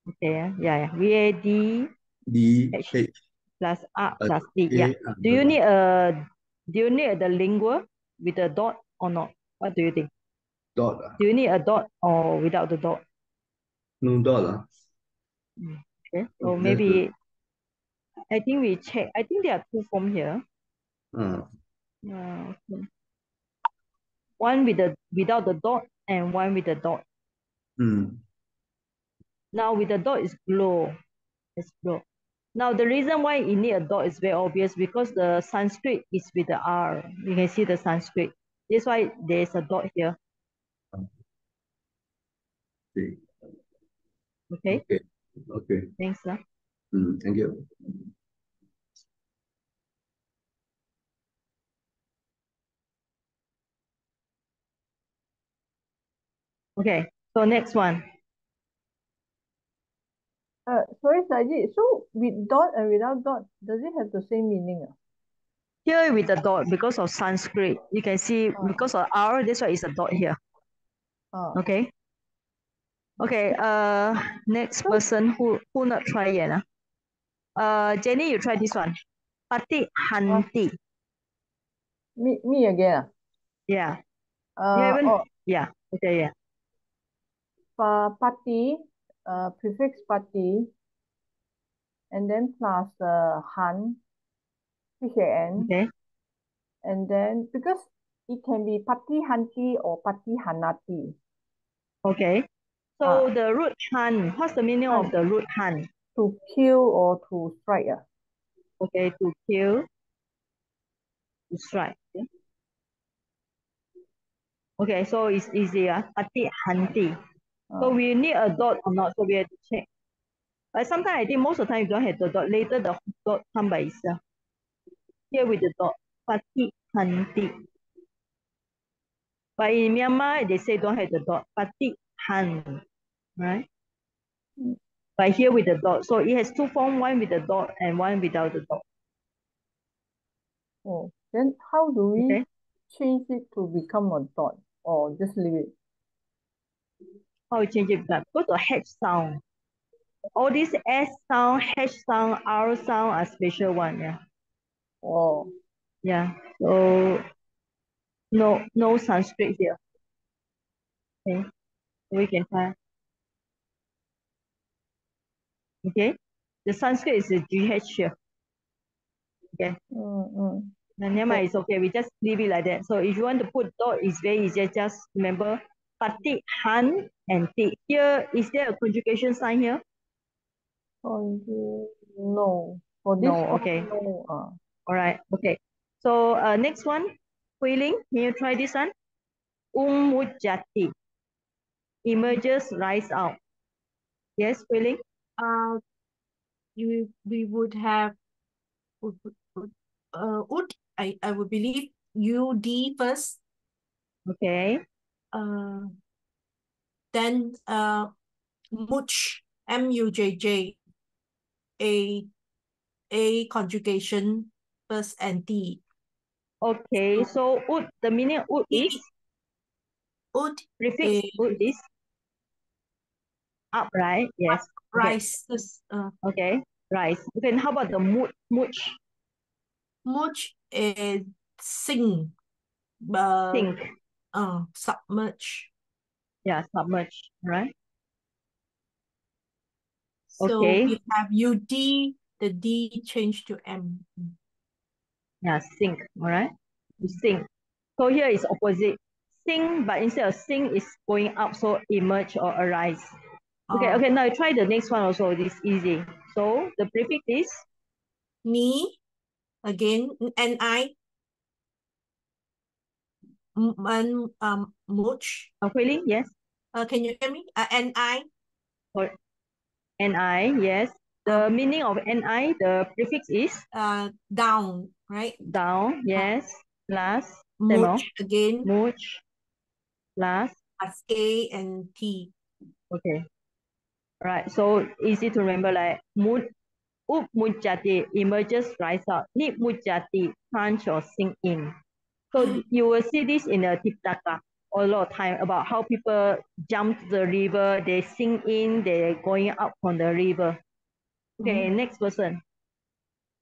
Okay. Yeah. VAD H DH plus R plus D. Yeah. A. Do you need the lingua with a dot or not? What do you think? Dot. Do you need a dot or without the dot? No dot. Okay. So That's good. maybe I think we check. I think there are two forms here. Okay. One without the dot and one with the dot. Now with the dot is glow. It's glow. Now the reason why you need a dot is very obvious because the Sanskrit is with the R. You can see the Sanskrit. That's why there's a dot here. Okay. Okay. Thanks, sir. Thank you. Okay. So next one. Sorry, Saji. So with dot and without dot, does it have the same meaning? Here with the dot because of Sanskrit. You can see because of R, that's why it's a dot here. Okay. Okay. Next person who not try yet. Jenny, you try this one. Pati Hanti. Me again. Yeah. You haven't, Oh, yeah, okay, yeah. Pati, prefix Pati, and then plus Han, H-A-N, Okay, and then because it can be Pati Hanti or Pati Hanati. okay. So the root Han, what's the meaning of Han, the root Han? to kill or to strike. Okay, to kill, to strike. Okay, okay, so it's easy. Pati Hanti. So we need a dot or not, so we have to check. But sometimes I think most of the time you don't have the dot. Later the dot come by itself. Here with the dot. Pati Hanti. But in Myanmar, they say don't have the dot. Pati Han. Right? But here with the dot. So it has two forms, one with the dot and one without the dot. Oh, then how do we Okay. change it to become a dot or just leave it? How we change it? Go to H sound. All these S sound, H sound, R sound are special one. Yeah. Oh, Yeah. So no Sanskrit here. Okay. We can try. Okay. The Sanskrit is a GH here. Okay. Never mind, it's okay. We just leave it like that. So if you want to put dot, it's very easy. Just remember Pati, Han, and Ti. Here, is there a conjugation sign here? no. For this No, one, okay. no. All right, okay. So next one, Hui Ling, can you try this one? Mujati. Emerges, rise out. Yes, Hui Ling? We would have would I would believe UD first. Okay. Then muj, MUJJ, a conjugation first and D. Okay, so ud, the meaning of ud is? Ud Prefix ud is up, right? Yes. Rise. Okay, rise. Okay, and how about the mood? Muj? Muj is sink. Sink. Submerge. Yeah, submerge, right? So okay. we have UD, the D changed to M. Yeah, sink, all right? To sink. So here is opposite. Sink, but instead of sink, is going up, so emerge or arise. Okay, okay, now try the next one also. This is easy. So the prefix is? Ni, again, Ni. Much. Hui, yes? Can you hear me? Ni. Or Ni, yes. The meaning of Ni, the prefix is? Down, right? Down, yes. Plus, Much again. Much. Plus A and T. Okay. Right. So easy to remember like mujati emerges, rise up. Nip mujati punch or sink in. So you will see this in a Tiptaka a lot of time about how people jump the river, they sink in, they're going up from the river. Okay, next person.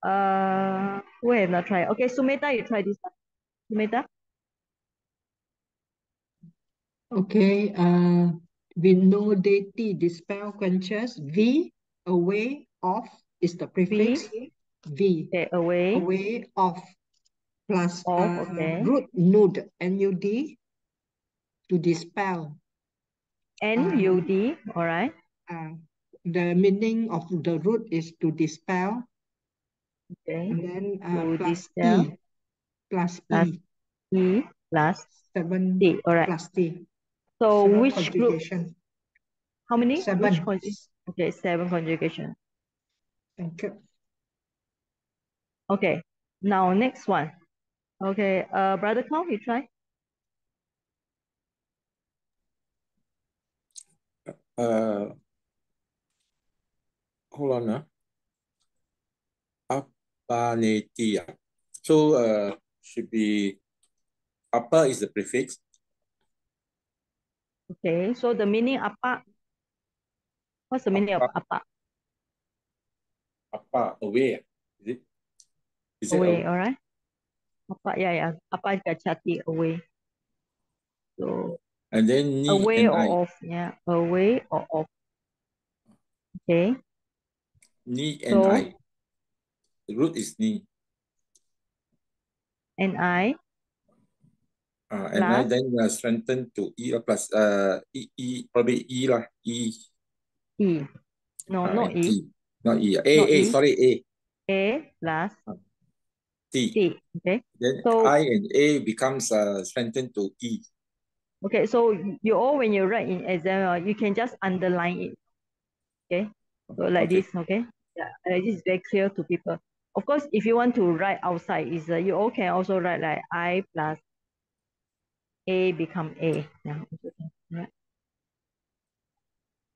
Who have not tried? Okay, Sumeta, you try this one. Sumeta? Okay, with no deity, dispel, quenches. V, away, off is the prefix. V. Okay, away. Away, off. Plus Off, okay. root, nud, N-U-D, to dispel. N-U-D, all right. The meaning of the root is to dispel. Okay. And then To plus dispel. E. Plus Plus E. E plus 7 T, all right. plus T. So 7 which conjugation. group? How many? 7. Which okay, 7 conjugation. Thank you. Okay, now next one. Okay, Brother Tom, you try. Hold on. Apaneti. So should be upper is the prefix. Okay, so the meaning apa? What's the meaning of apa? Apa, away. Is it? Is it Away, all right. Apa, yeah. Apa gachati, away. So And then ni away and or I. off. Yeah, away or off. Okay. Ni and So I. The root is ni. and I And I plus then strengthen to E plus probably E lah. E E. No, not and E. T. Not E. Not A, E. sorry, A. A plus T. T. Okay. Then So I and A becomes strengthened to E. okay, so you all when you write in exam, you can just underline it. Okay. So like Okay. this, okay? Yeah, this is very clear to people. Of course, if you want to write outside, is you all can also write like I plus A become A. Yeah, also can. Yeah.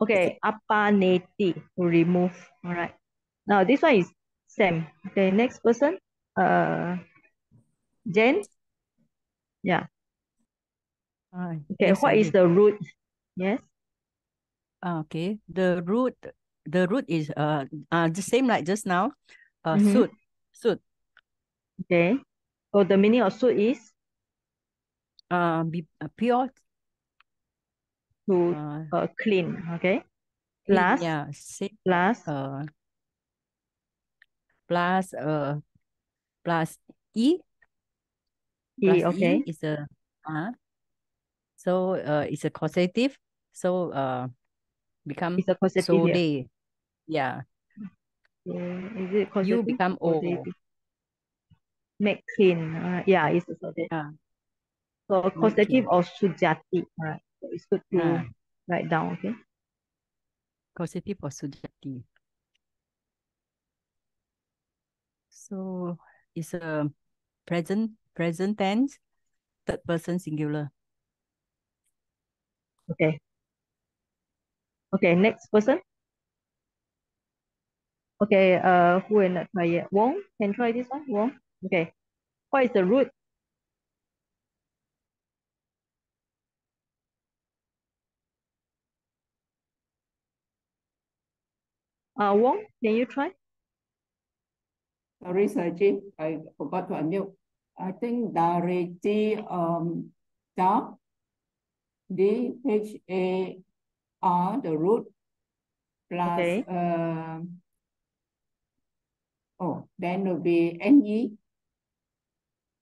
Okay, apaneti to remove. All right. Now this one is Sam. Okay, next person. Jen. Yeah. Okay, Yes, what is Saji. the root? Yes. Okay. The root is the same like just now. Mhm. Suit. Okay. So the meaning of suit is Be pure. to clean. Okay. Plus Yeah, same. plus Plus plus E. E. Plus Okay. E is so it's a causative. So become It's a causative so here. they. Yeah. So is it You causative? become O. Causative. Make clean. Yeah, it's a causative. Yeah. So Make causative clean. or sujati. Alright. So it's good to write down. Okay. Causative or sujati. So it's a present tense, third person singular. Okay. Okay. Next person. Okay. Who will not try yet? Wong can try this one. Wong. Okay. What is the root? Wong, can you try? Sorry, Saji, I forgot to unmute. I think Dareti, Da, DHAR, the root, plus, Okay. then will be NE,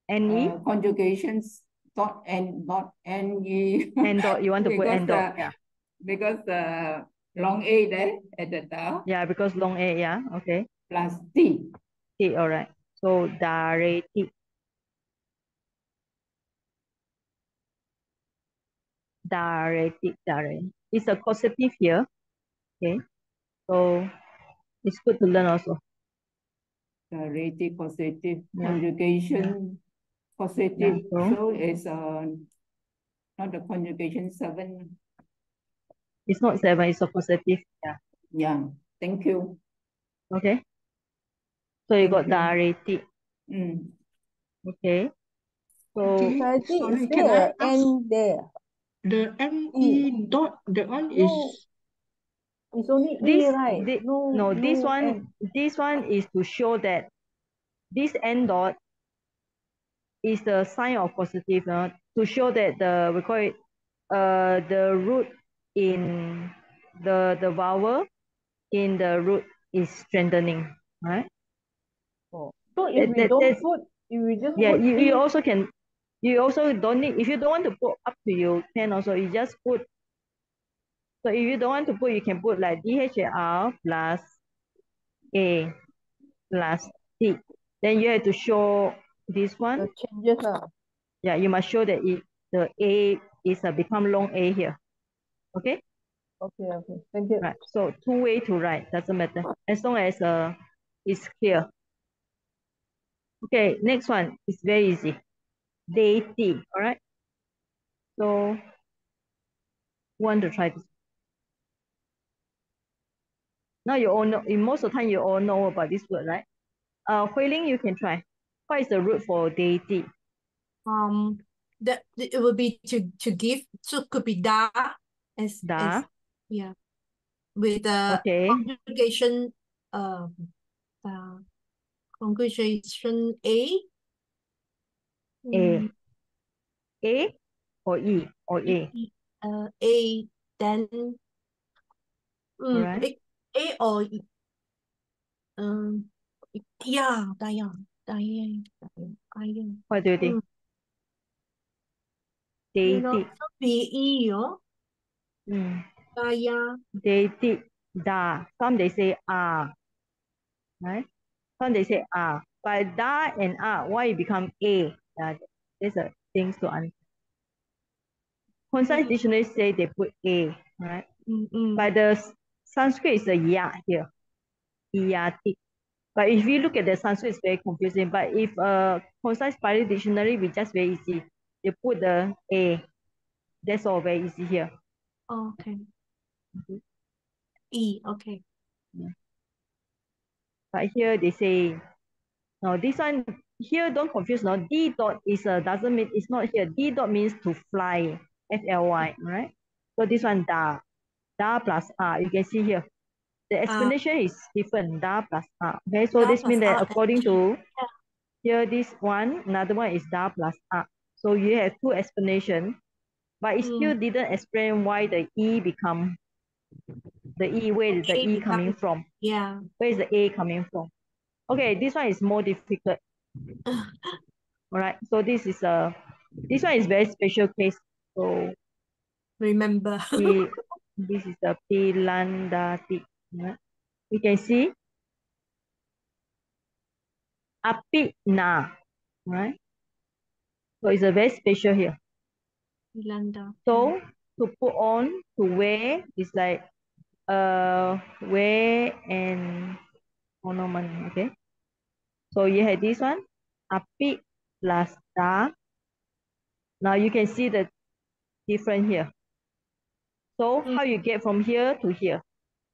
Any conjugations, dot N, not NE. and dot. You want to put because, and dot. Yeah. because long A there at the Da, Yeah, because long A. Yeah. Okay. plus T. T. All right. So dareti. Dareti. It's a causative here. Okay. So it's good to learn also. Dareti causative, Yeah. conjugation causative. Yeah, So it's not the conjugation 7. It's not 7, it's a causative. Yeah. Yeah, thank you. Okay. So you got Thank you. dareti. Mm. Okay. So Okay, Saji, sorry, is can there I ask N there? the ME dot, that one is No, it's only this, E, right? No, this no N. one is to show that this n dot is the sign of positive, to show that we call it the root in the vowel in the root is strengthening, right? Oh. So if we That's, just yeah, put you E, also can, you also don't need, if you don't want to put, up to you can also, you just put, so if you don't want to put, you can put like DHAR plus A plus T. Then you have to show this one. the changes Yeah, you must show that the A is become long A here. Okay? Okay, thank you. Right. So two way to write, doesn't matter. As long as it's clear. Okay, next one is very easy. Deity. All right. So who want to try this? Now you all know, in most of the time you all know about this word, right? Hui Ling, you can try. What is the root for deity? That it will be to give. So could be da as Da. yeah, with the Okay. conjugation conjugation A. A. A or E or A. A, then Alright. A or yeah, Diane. What do you think? You know, Dated. so BE, Daya. Dated. Da. Some they say right? Some they say But da and why it become A? These are things to understand. Concise dictionary say they put A, right? But the Sanskrit is a ya here. Yati. But if you look at the Sanskrit, it's very confusing. But if concise Pali dictionary, we just very easy. You put the A. That's all very easy here. Okay. E, okay. Yeah. But here they say, no, this one here don't confuse. No, D dot is doesn't mean it's not here. D dot means to fly, FLY, right? So this one da plus You can see here. The explanation is different. Da plus Okay, so Da this plus means that R and according T. to here, this one, another one is da plus So you have two explanations, but it still didn't explain why the E become the E. Where is the A E coming become, from? yeah. Where is the A coming from? Okay, this one is more difficult. All right, so this one is very special case. So Remember. this is the Pilandati. Right? You can see api na, right? So it's a very special here. Yolanda. So to put on, to wear is like wear and ornament. Okay. So you have this one, api plus da. Now you can see the difference here. So how you get from here to here,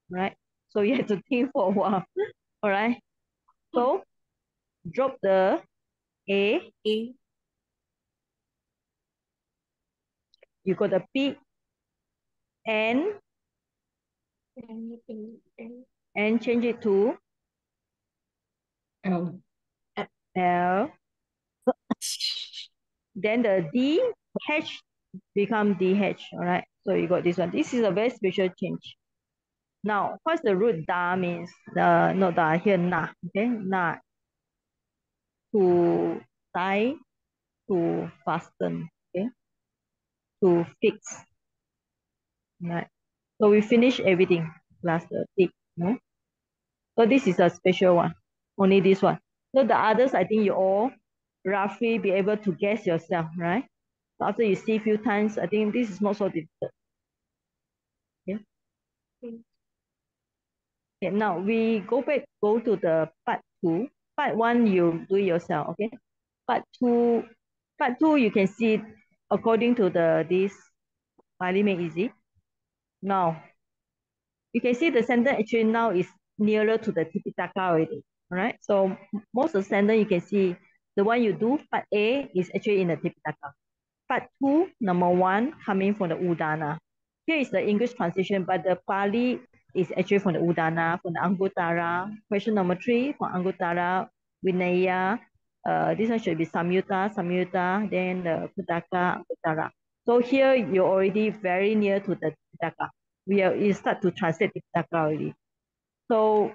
right? So you have to think for a while. All right. So drop the A. You got the P and change it to L. L. Then the D H become DH. All right. So you got this one. This is a very special change. Now, what's the root da means? Not da here na. Okay, na to tie, to fasten. Okay, to fix. Right. So we finish everything plus the tick. No. So this is a special one. Only this one. So the others, I think you all roughly be able to guess yourself, right? So after you see a few times, I think this is not so difficult. Okay. Okay, now we go to the part 2. Part 1, you do yourself, okay? Part 2, you can see according to this Pali Made Easy. Now, you can see the sentence actually now is nearer to the Tipitaka already, all right? So most of the sentence you can see, the one you do, part A, is actually in the Tipitaka. Part 2, number 1, coming from the Udana. Here is the English translation, but the Pali is actually from the Udana, from the Anguttara. Question number 3, from Anguttara, Vinaya. This one should be Samyutta, then the Pitaka, Anguttara. So here you're already very near to the Pitaka. You start to translate Pitaka already. So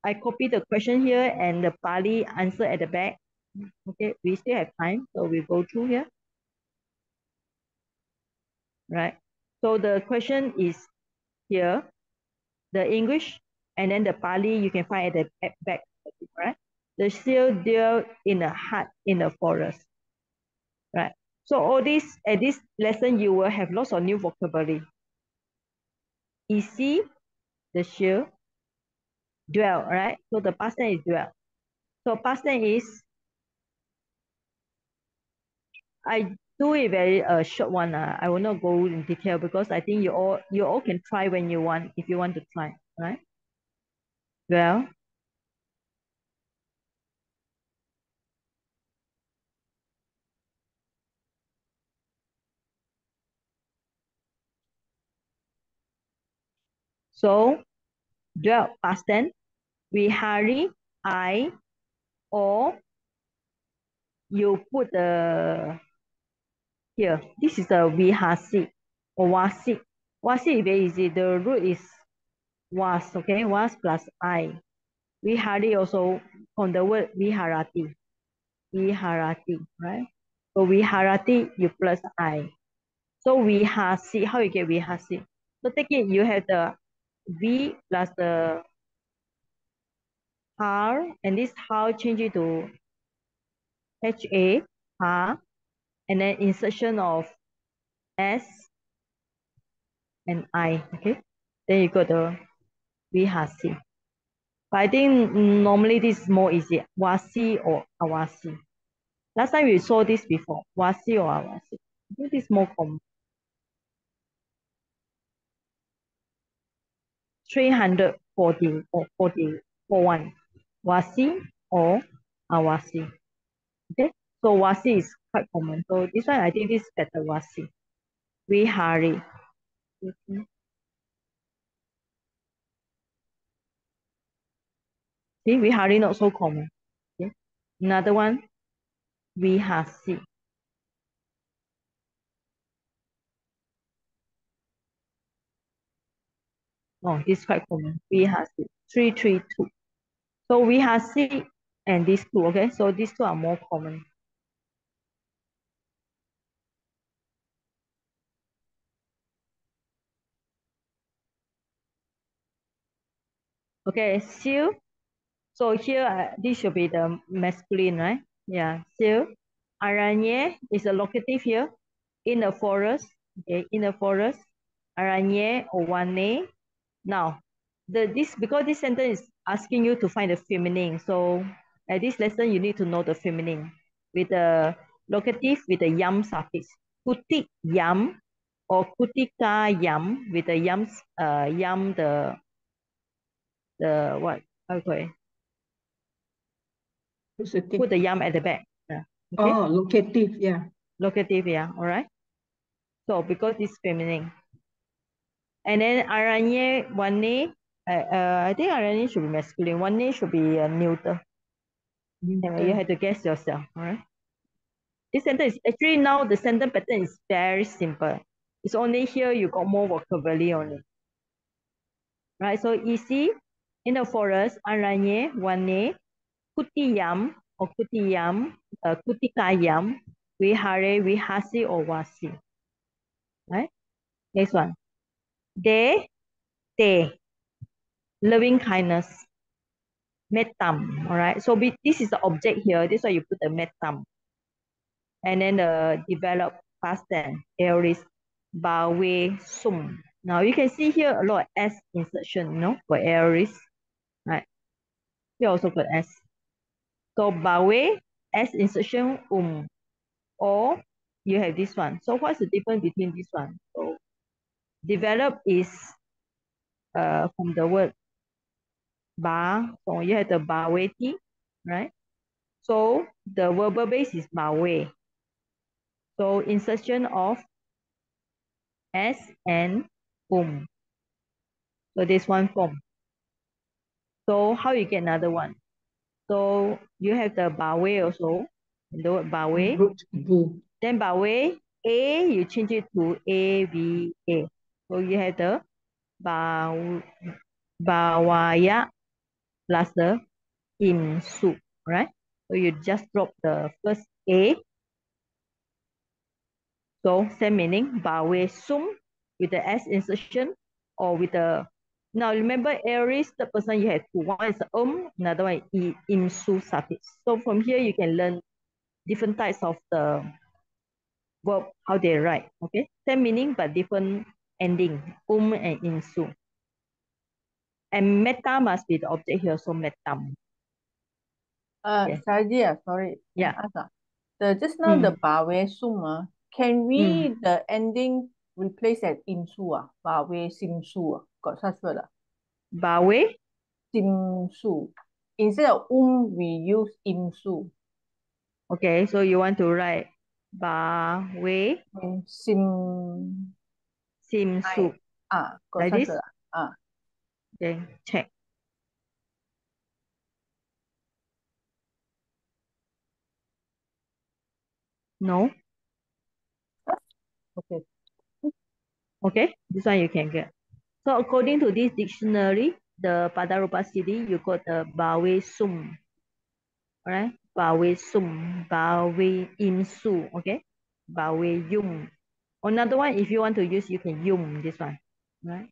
I copy the question here and the Pali answer at the back. Okay, we still have time, so we go through here. Right? So the question is here, the English, and then the Pali you can find at the back, right? The seal deer in a hut in the forest, right? So all this, at this lesson, you will have lots of new vocabulary. Isi, the seal, dwell, right? So the past tense is dwell. So past tense is, I do a very short one. I will not go in detail because I think you all can try when you want, if you want to try, right? Well, so dwell past tense, Vihari, I, or you put the here. This is a vihasi or wasi. Wasi is very easy. The root is was, okay? Was plus I. Vihari also from the word viharati. Viharati, right? So viharati, you plus I. So vihasi, how you get vihasi? So take it, you have the V plus the har, and this har change it to HA, har, and then insertion of S and I, okay? Then you got the vihasi. But I think normally this is more easy, wasi or awasi. Last time we saw this before, wasi or awasi. I think this is more common. 340 or 40 for one. Wasi or awasi. Okay, so wasi is quite common. So this one I think this is better wasi. Vihari. Okay. See, vihari not so common. Okay. Another one, vihasi. Oh, this is quite common. Vihasi. 332. So vihasi and these two, okay? So these two are more common. Okay, seal. So here, this should be the masculine, right? Yeah, seal. Aranye is a locative here. In the forest, okay, in the forest. Aranye or wane. Now, because this sentence is asking you to find the feminine. So at this lesson, you need to know the feminine with the locative with the yam suffix. Kutik yam or kutika yam with the yam the what? Okay. Put the yam at the back. Yeah. Okay. Oh, locative, yeah. Locative, yeah. All right. So because it's feminine. And then aranye, wane, I think aranye should be masculine. Wane should be neuter. You have to guess yourself. All right. This sentence is actually now the sentence pattern is very simple. It's only here you got more vocabulary only. Right. So easy. In the forest, aranye, wane, kutiyam or kutiyam, kutikayam, vihare, vihasi or wasi. Right. Next one. De, te, loving kindness. Metam, all right? So this is the object here. This is why you put the metam. And then the develop past tense, aorist, bawe, sum. Now you can see here a lot of S insertion, you know, for aorist, right? Here also got S. So bawe, S insertion, or you have this one. So what's the difference between this one? So develop is from the word ba, so you have the baweti, right? So the verbal base is bawe. So insertion of S and So this one form. So how you get another one? So you have the bawe also, the word bawe. Then bawe, A, you change it to AVA. So you have the bawaya plus the imsu, right? So you just drop the first A. So same meaning, bawe sum with the S insertion or with the, now remember aorist, the person you have two. One is another one is imsu suffix. So from here you can learn different types of the verb, how they write, okay? Same meaning but different ending, and imsu. And meta must be the object here, so metam. Okay. Saji, sorry. Yeah. Just now the bawe sum, can we the ending replace at imsu? Bawe simsu, got such word? Bawe? Simsu. Instead of we use imsu. Okay, so you want to write bawe simsu. Got like such this? word. Okay, check. No. Okay. Okay, this one you can get. So according to this dictionary, the Padarupa CD, you got the Bawe Sum. Alright, Bawe Sum, Bawe Imsu, okay? Bawe Yum. Another one, if you want to use, you can Yum this one. Right?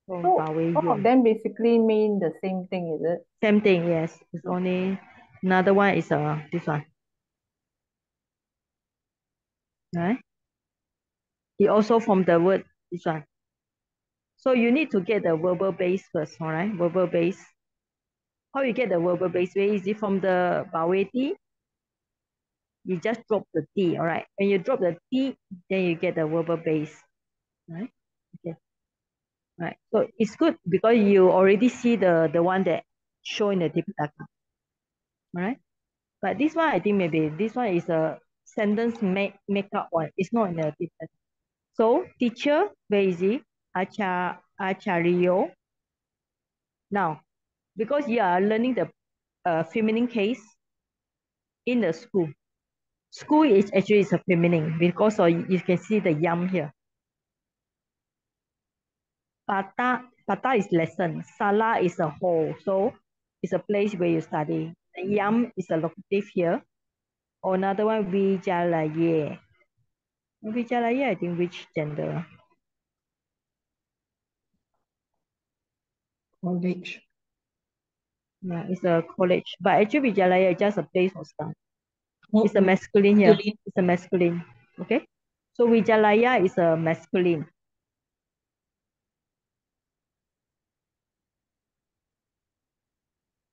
So So Bawe all of Yum. them basically mean the same thing, is it? Same thing, yes. It's only another one is this one. Right? It also from the word this one. So you need to get the verbal base first, all right? Verbal base. How you get the verbal base? Very easy. From the Bawe T, you just drop the T, all right? When you drop the T, then you get the verbal base, right? Okay, right. So it's good because you already see the one that show in the Tipitaka, all right? But this one, I think maybe this one is a sentence make up one. It's not in the Tipitaka. So teacher, very easy. Acharyo. Now, because you are learning the feminine case in the school. School is actually is a feminine because you can see the yam here. Pata is lesson. Sala is a hall. So it's a place where you study. And yam is a locative here. Or another one, Vijalaye. Vijalaye, I think which gender? College. Yeah, it's a college. But actually Vijalaye is just a place of study. Oh, It's a masculine here. masculine. It's a masculine. Okay. So Vijalaya is a masculine.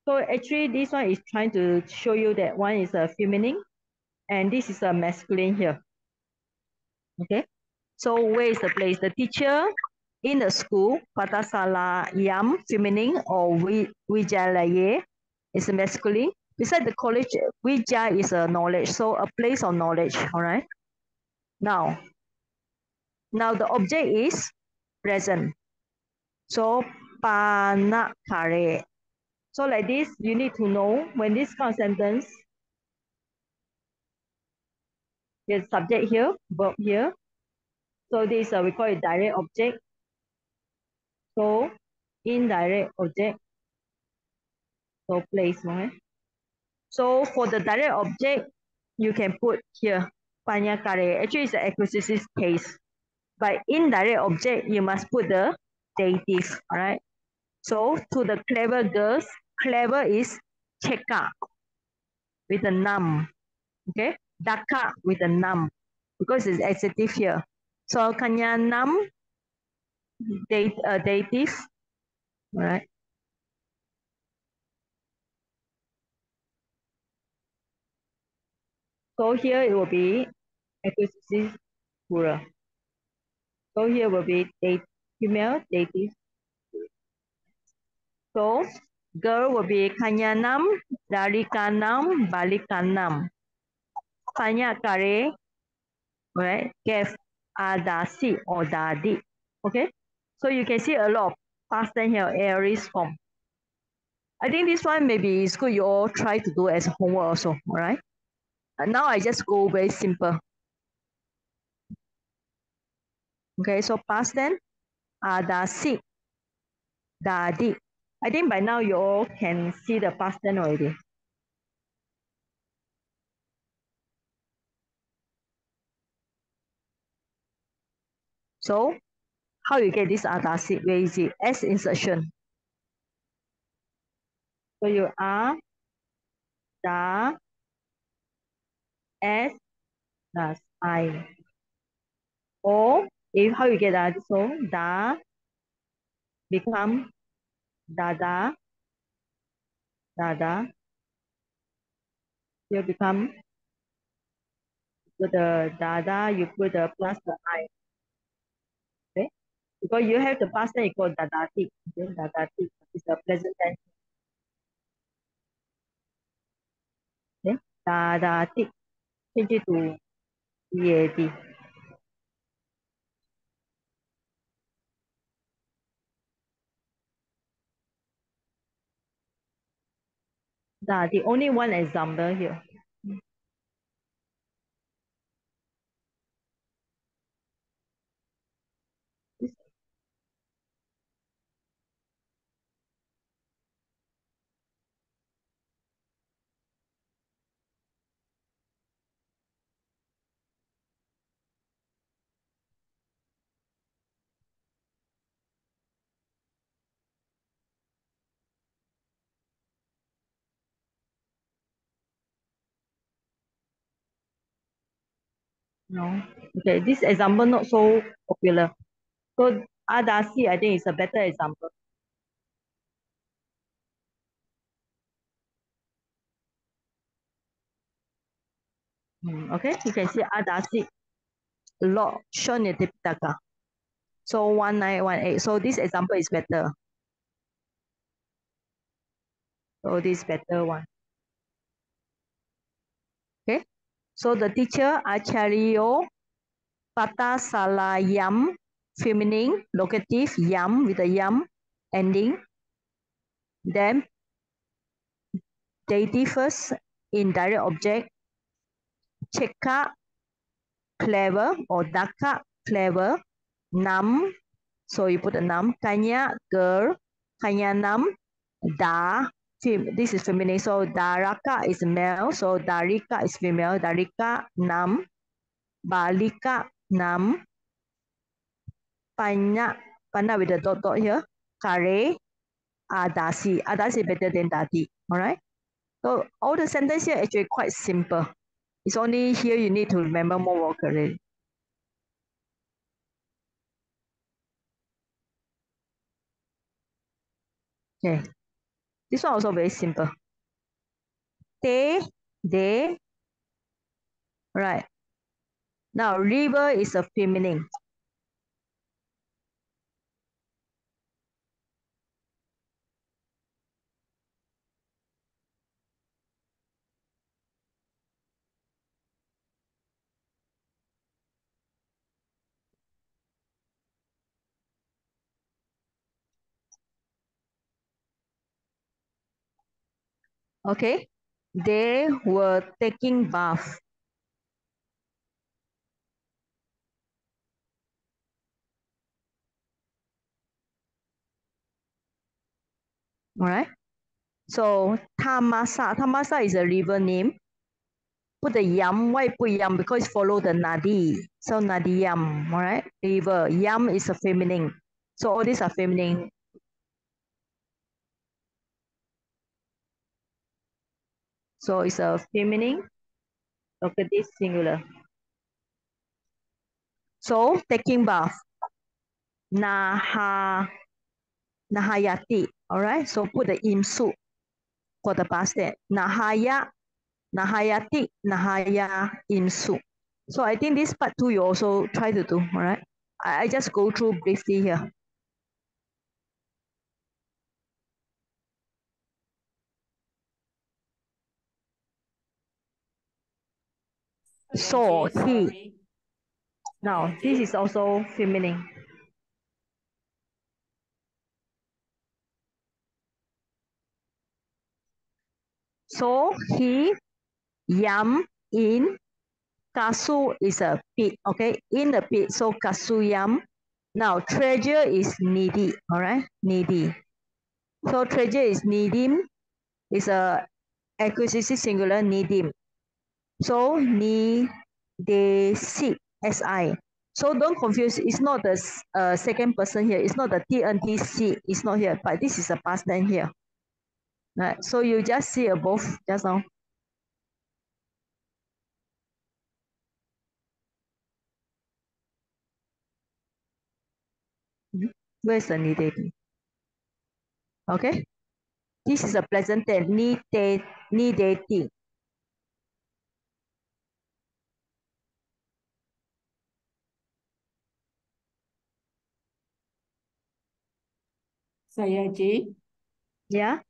So actually this one is trying to show you that one is a feminine and this is a masculine here. Okay. So where is the place? The teacher in the school, Patasala Yam, feminine, or Vijalaye is a masculine. Beside the college, Vija is a knowledge, so a place of knowledge. All right. Now the object is present. So panakare. So like this, you need to know when this kind of sentence, there's subject here, verb here. So this we call it direct object. So indirect object. So place, right? So for the direct object, you can put here panyakare. Actually, it's an acquisitive case. But indirect object, you must put the dative. All right. So to the clever girls, clever is cheka with a num. Okay, daka with a num because it's adjective here. So kanya num dative. All right. So here it will be acquisitive plural. So here will be female dative. So girl will be kanyanam, darikanam, balikanam. Tanya kare, right? Gave adasi or dadi. Okay. So you can see a lot of past tense here, aorist form. I think this one maybe is good. You all try to do as homework also. All right. And now I just go very simple. Okay. So past tense, adasi, dadi. I think by now you all can see the past tense already. So how you get this adasi? Very easy. S insertion. So you are da S plus I. Or if how you get that? So da become dada, dada. You become with the dada, you put the plus the I. Okay? Because you have the past tense called dadati. Okay? Dadati is the present tense. Okay? Dadati. Change it to EAD. Dadi. Only one example here. No. Okay, this example not so popular. So Adasi, I think is a better example. Okay, you can see Adasi lot Shonye Tipitaka. So 1918. So this example is better. So this better one. Okay. So the teacher Acharyo Pata Salayam feminine locative yam with a yam ending. Then dative first indirect object. Cheka clever or daka clever. Nam. So you put a nam. Kanya girl. Kanya nam. Da. This is feminine. So daraka is male. So darika is female. Darika nam. Balika nam. Panya. Panya with a dot here. Kare. Adasi. Adasi better than dadi. Alright. So all the sentence here actually quite simple. It's only here you need to remember more vocabulary. Okay. This one also very simple. They. Right. Now river is a feminine. Okay. They were taking bath. All right. So Tamasa. Tamasa is a river name. Put the yam. Why put yam? Because follow the nadi. So nadi yam. All right. River. Yam is a feminine. So all these are feminine. So it's a feminine. Look at this singular. So taking bath. Nahayati. All right. So put the imsu for the past tense. Nahayati, Nahaya imsu. So I think this part 2 you also try to do. All right. I just go through briefly here. So he. Now this is also feminine. So he yam in kasu is a pit. Okay, in the pit. So kasu yam. Now treasure is needy. All right, needy. So treasure is needim. Is a acquisitive singular needim. So ni they seek si. So don't confuse. It's not the second person here. It's not the tntc. It's not here. But this is a past tense here. Right. So you just see above just now. Where's the needed? Okay. This is a present tense. Needed. Sayaji, Yeah.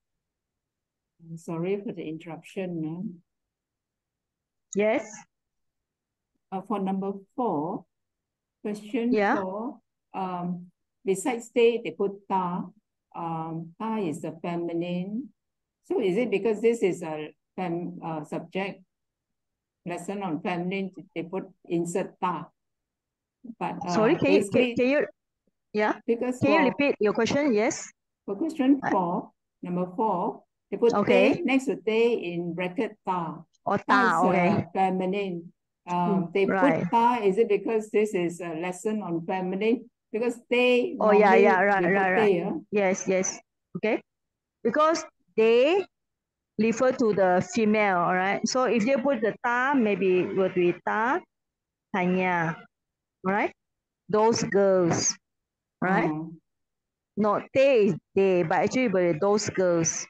sorry for the interruption. Yes. For number 4, question Yeah. 4, besides they put ta. Ta is the feminine. So is it because this is a subject lesson on feminine, they put insert ta? But Sorry, can you yeah? Because can you repeat your question? Yes. For question 4, number 4, they put okay. te next to te in bracket ta. Or That's ta, okay. feminine. They right. put ta, is it because this is a lesson on feminine? Because they Oh yeah, normally right. Te, Yes. Okay. Because they refer to the female, all right? So if you put the ta, maybe it would be ta Kanya, right? Those girls, right? Oh, Not they, but actually but those girls.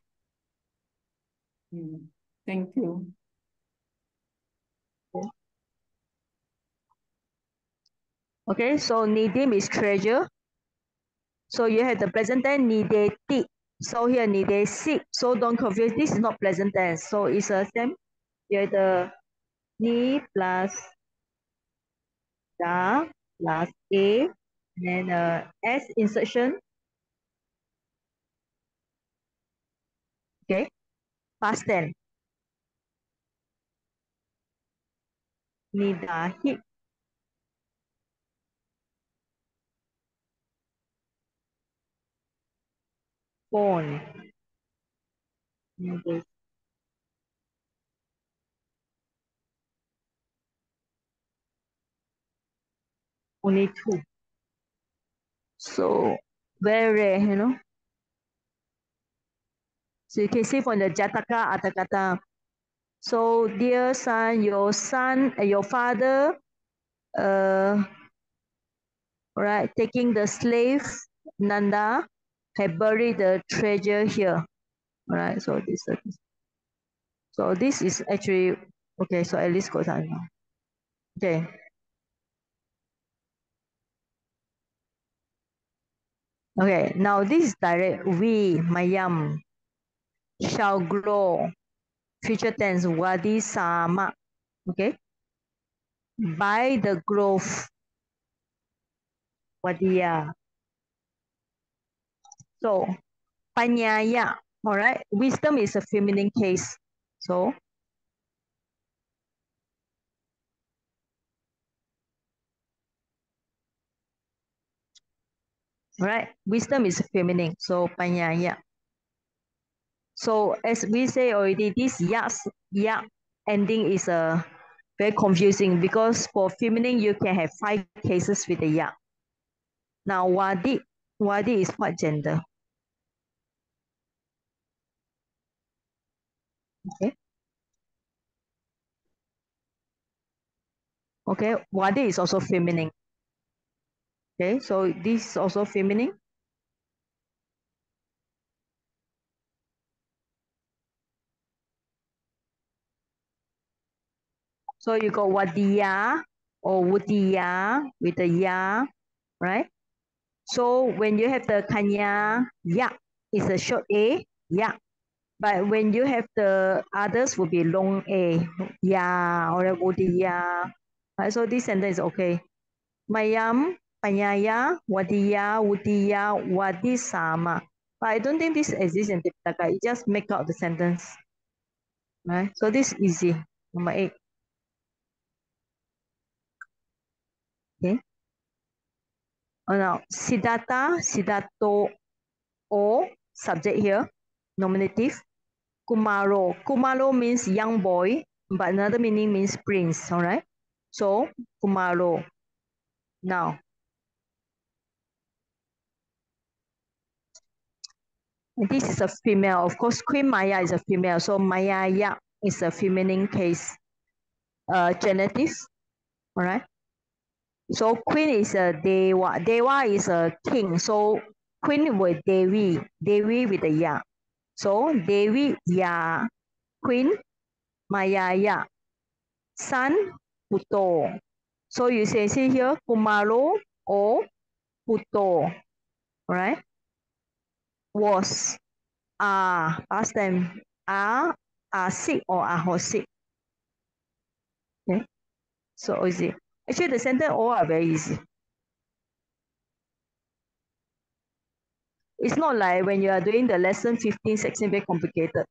thank you. Okay, so nidim is treasure. So you have the present tense nideti. So here nidesi. So don't confuse. This is not present tense. So it's a same. You have the ni plus da plus a, and then s insertion. Okay, past tense. Nidahi. Phone. Nides. Only two. So very rare, you know. So you can see from the Jataka Atakata. So dear son, your father, right, taking the slave Nanda had buried the treasure here. Alright, so this is actually okay. So at least goes on now. Okay. Okay, now this is direct. We, Mayam, shall grow. Future tense, Wadi Sama. Okay. By the growth, Wadiya. So, Panyaya. Alright. Wisdom is a feminine case. So, right. Wisdom is feminine. So, Panyaya. So as we say already, this ya ending is very confusing because for feminine you can have 5 cases with the ya. Now wadi is what gender? Okay. Okay, wadi is also feminine. Okay, so this is also feminine. So you got wadiya or wudiya with the ya, right? So when you have the kanya, ya is a short a, ya. But when you have the others will be long a, ya or wudiya. Right, so this sentence is okay. Mayam, panyaya, wadiya, wudiya, wadi sama. But I don't think this exists in Tipitaka. You just make out the sentence. Right? So this is easy. Number 8. Okay. Oh, now, Siddhartha, Siddhartho, or subject here, nominative. Kumaro. Kumaro means young boy, but another meaning means prince. All right. So Kumaro. Now, this is a female. Of course, Queen Maya is a female. So Maya Ya is a feminine case. Genitive. All right. So Queen is a Dewa. Dewa is a king. So Queen with Devi. Devi with a Ya. So Devi Ya. Queen Maya Ya. Son Puto. So you say see here Kumaro or Puto. Right? Was past time are sick or are hosik. Okay, so easy. Actually, the sentence all are very easy. It's not like when you are doing the lesson 15 section very complicated.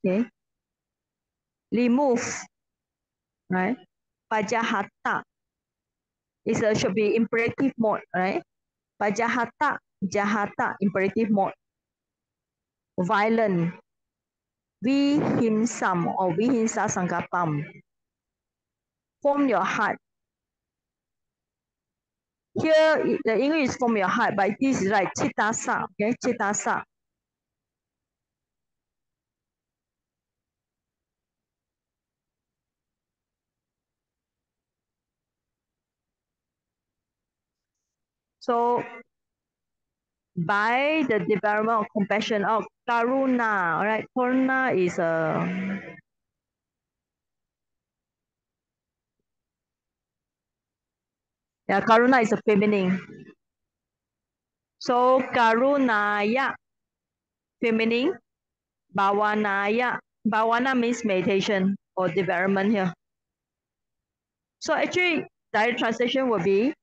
Okay, remove, right? Pajahata is should be imperative mode, right? Pajahata, jahata, imperative mode. Violent, vihimsam or vihimsa sangkapam. Form your heart. Here, the English is from your heart, but this is right, chitasa, okay, chitasa. So by the development of compassion, of karuna, all right, karuna is a karuna is a feminine. So karunaya, feminine, bhavanaya, bhavana means meditation or development here. So actually, direct translation will be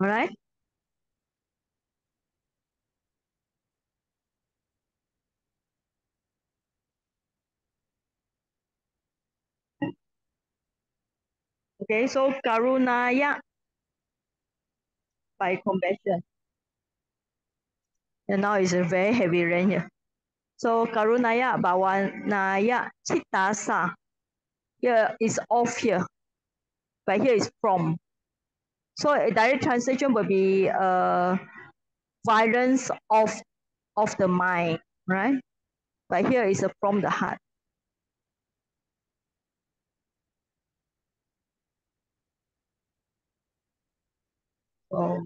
all right. Okay, so karunaya by compassion. And now it's a very heavy rain here. So karunaya bhavanaya chittasa. Here is off here, but here is from. So a direct translation will be violence of the mind, right? But here is from the heart. So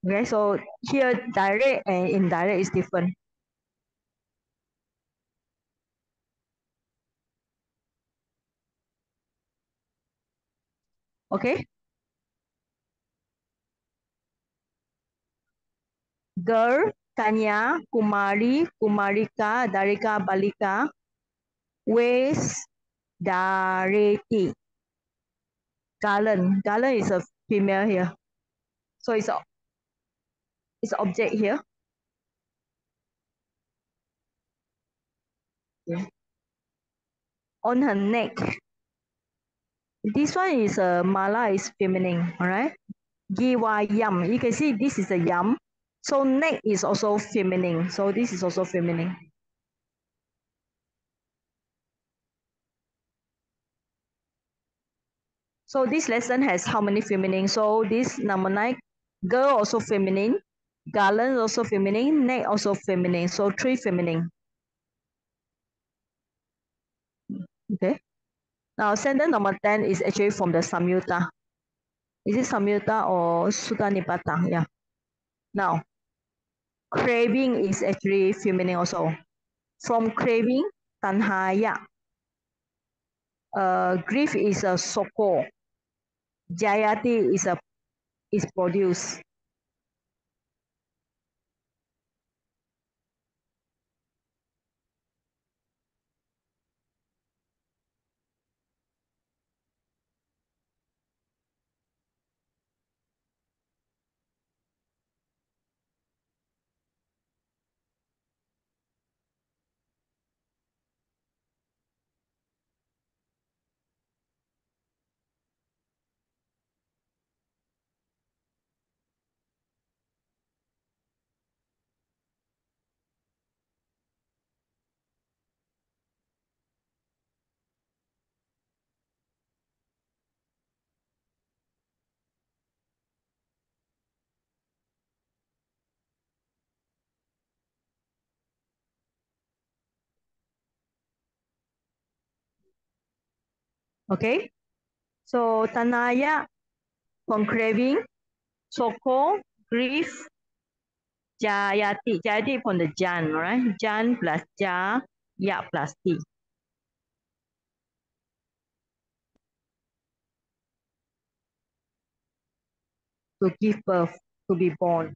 okay, so here direct and indirect is different. Okay. Girl, Kanya, Kumari, Kumarika, Darika, Balika, Ways, Dareti. Galan is a female here. So it's object here. Yeah. On her neck. This one is mala is feminine, all right? Giwa yam. You can see this is a yam. So neck is also feminine. So this is also feminine. So this lesson has how many feminine? So this number 9, girl also feminine, garland also feminine, neck also feminine. So 3 feminine. Okay. Now sentence number 10 is actually from the Samyutta. Is it Samyutta or Sutta Nipata? Yeah. Now, craving is actually feminine also. From craving, tanhaya. Grief is a soko. Jayati is produced. Okay. So tanaya from craving, soko, grief, jayati. Jayati from the jan, right? Jan plus ja, ya plus ti. To give birth, to be born.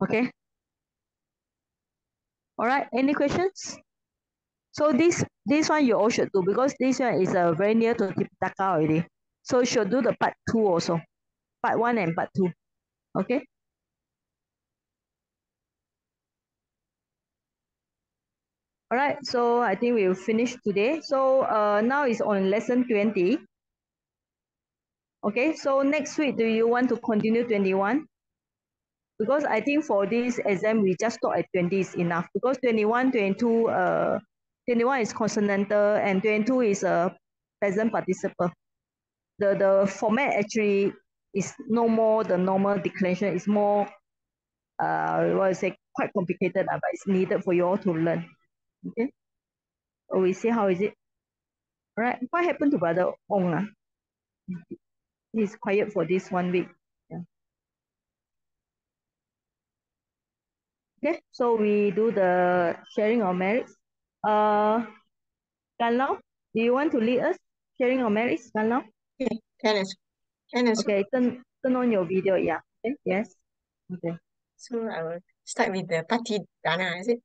Okay. All right. Any questions? So this one you all should do because this one is very near to Tipitaka already. So you should do the part 2 also. Part 1 and part 2. Okay. All right. So I think we'll finish today. So now is on lesson 20. Okay. So next week, do you want to continue 21? because I think for this exam we just stop at 20 is enough, because 21, 22, 21 is consonantal and 22 is a present participle. The format actually is no more the normal declension, it's more what I say, quite complicated, but it's needed for you all to learn. Okay, so we see how is it. All right, what happened to Brother Ong? He's quiet for this 1 week. Yeah. Okay, so we do the sharing of merits. Ganlao, do you want to lead us sharing of merits, Ganlao? Okay, can also. Okay, turn on your video, yeah. Okay, yes. Okay. So I will start with the Pati Dana, is it?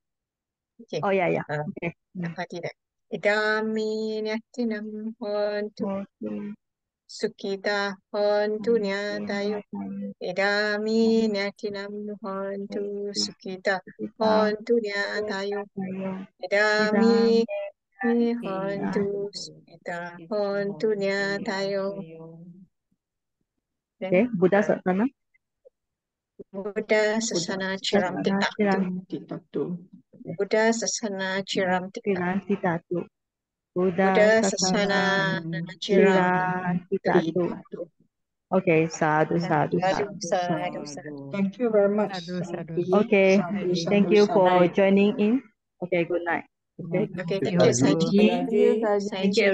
Okay. Oh yeah, yeah. Uh, Okay. the Pati Dana. Idami nyatinam hontu sukita hontu nyatayo. Idami nyatinam hontu sukita hontu nyatayo. Idami hontu sukita hontu nyatayo. Okay, Buddha Satana. Buddha sasana ciram titatu. Buddha sasana ciram titatu. Piranti Tatu. Buddha Buddha sasana Sasana ciram Piranti titatu. Tatu. Okay, sadhu, sadhu, Sadhu, sadhu. sadhu, sadhu. Thank you very much. Sadhu, sadhu. Okay, Sadhu, thank sadhu, you sadhu. for joining in. Okay, good night. Okay. Okay, Thank thank you, you, Guru. Saji. Thank you, Saji. Thank you.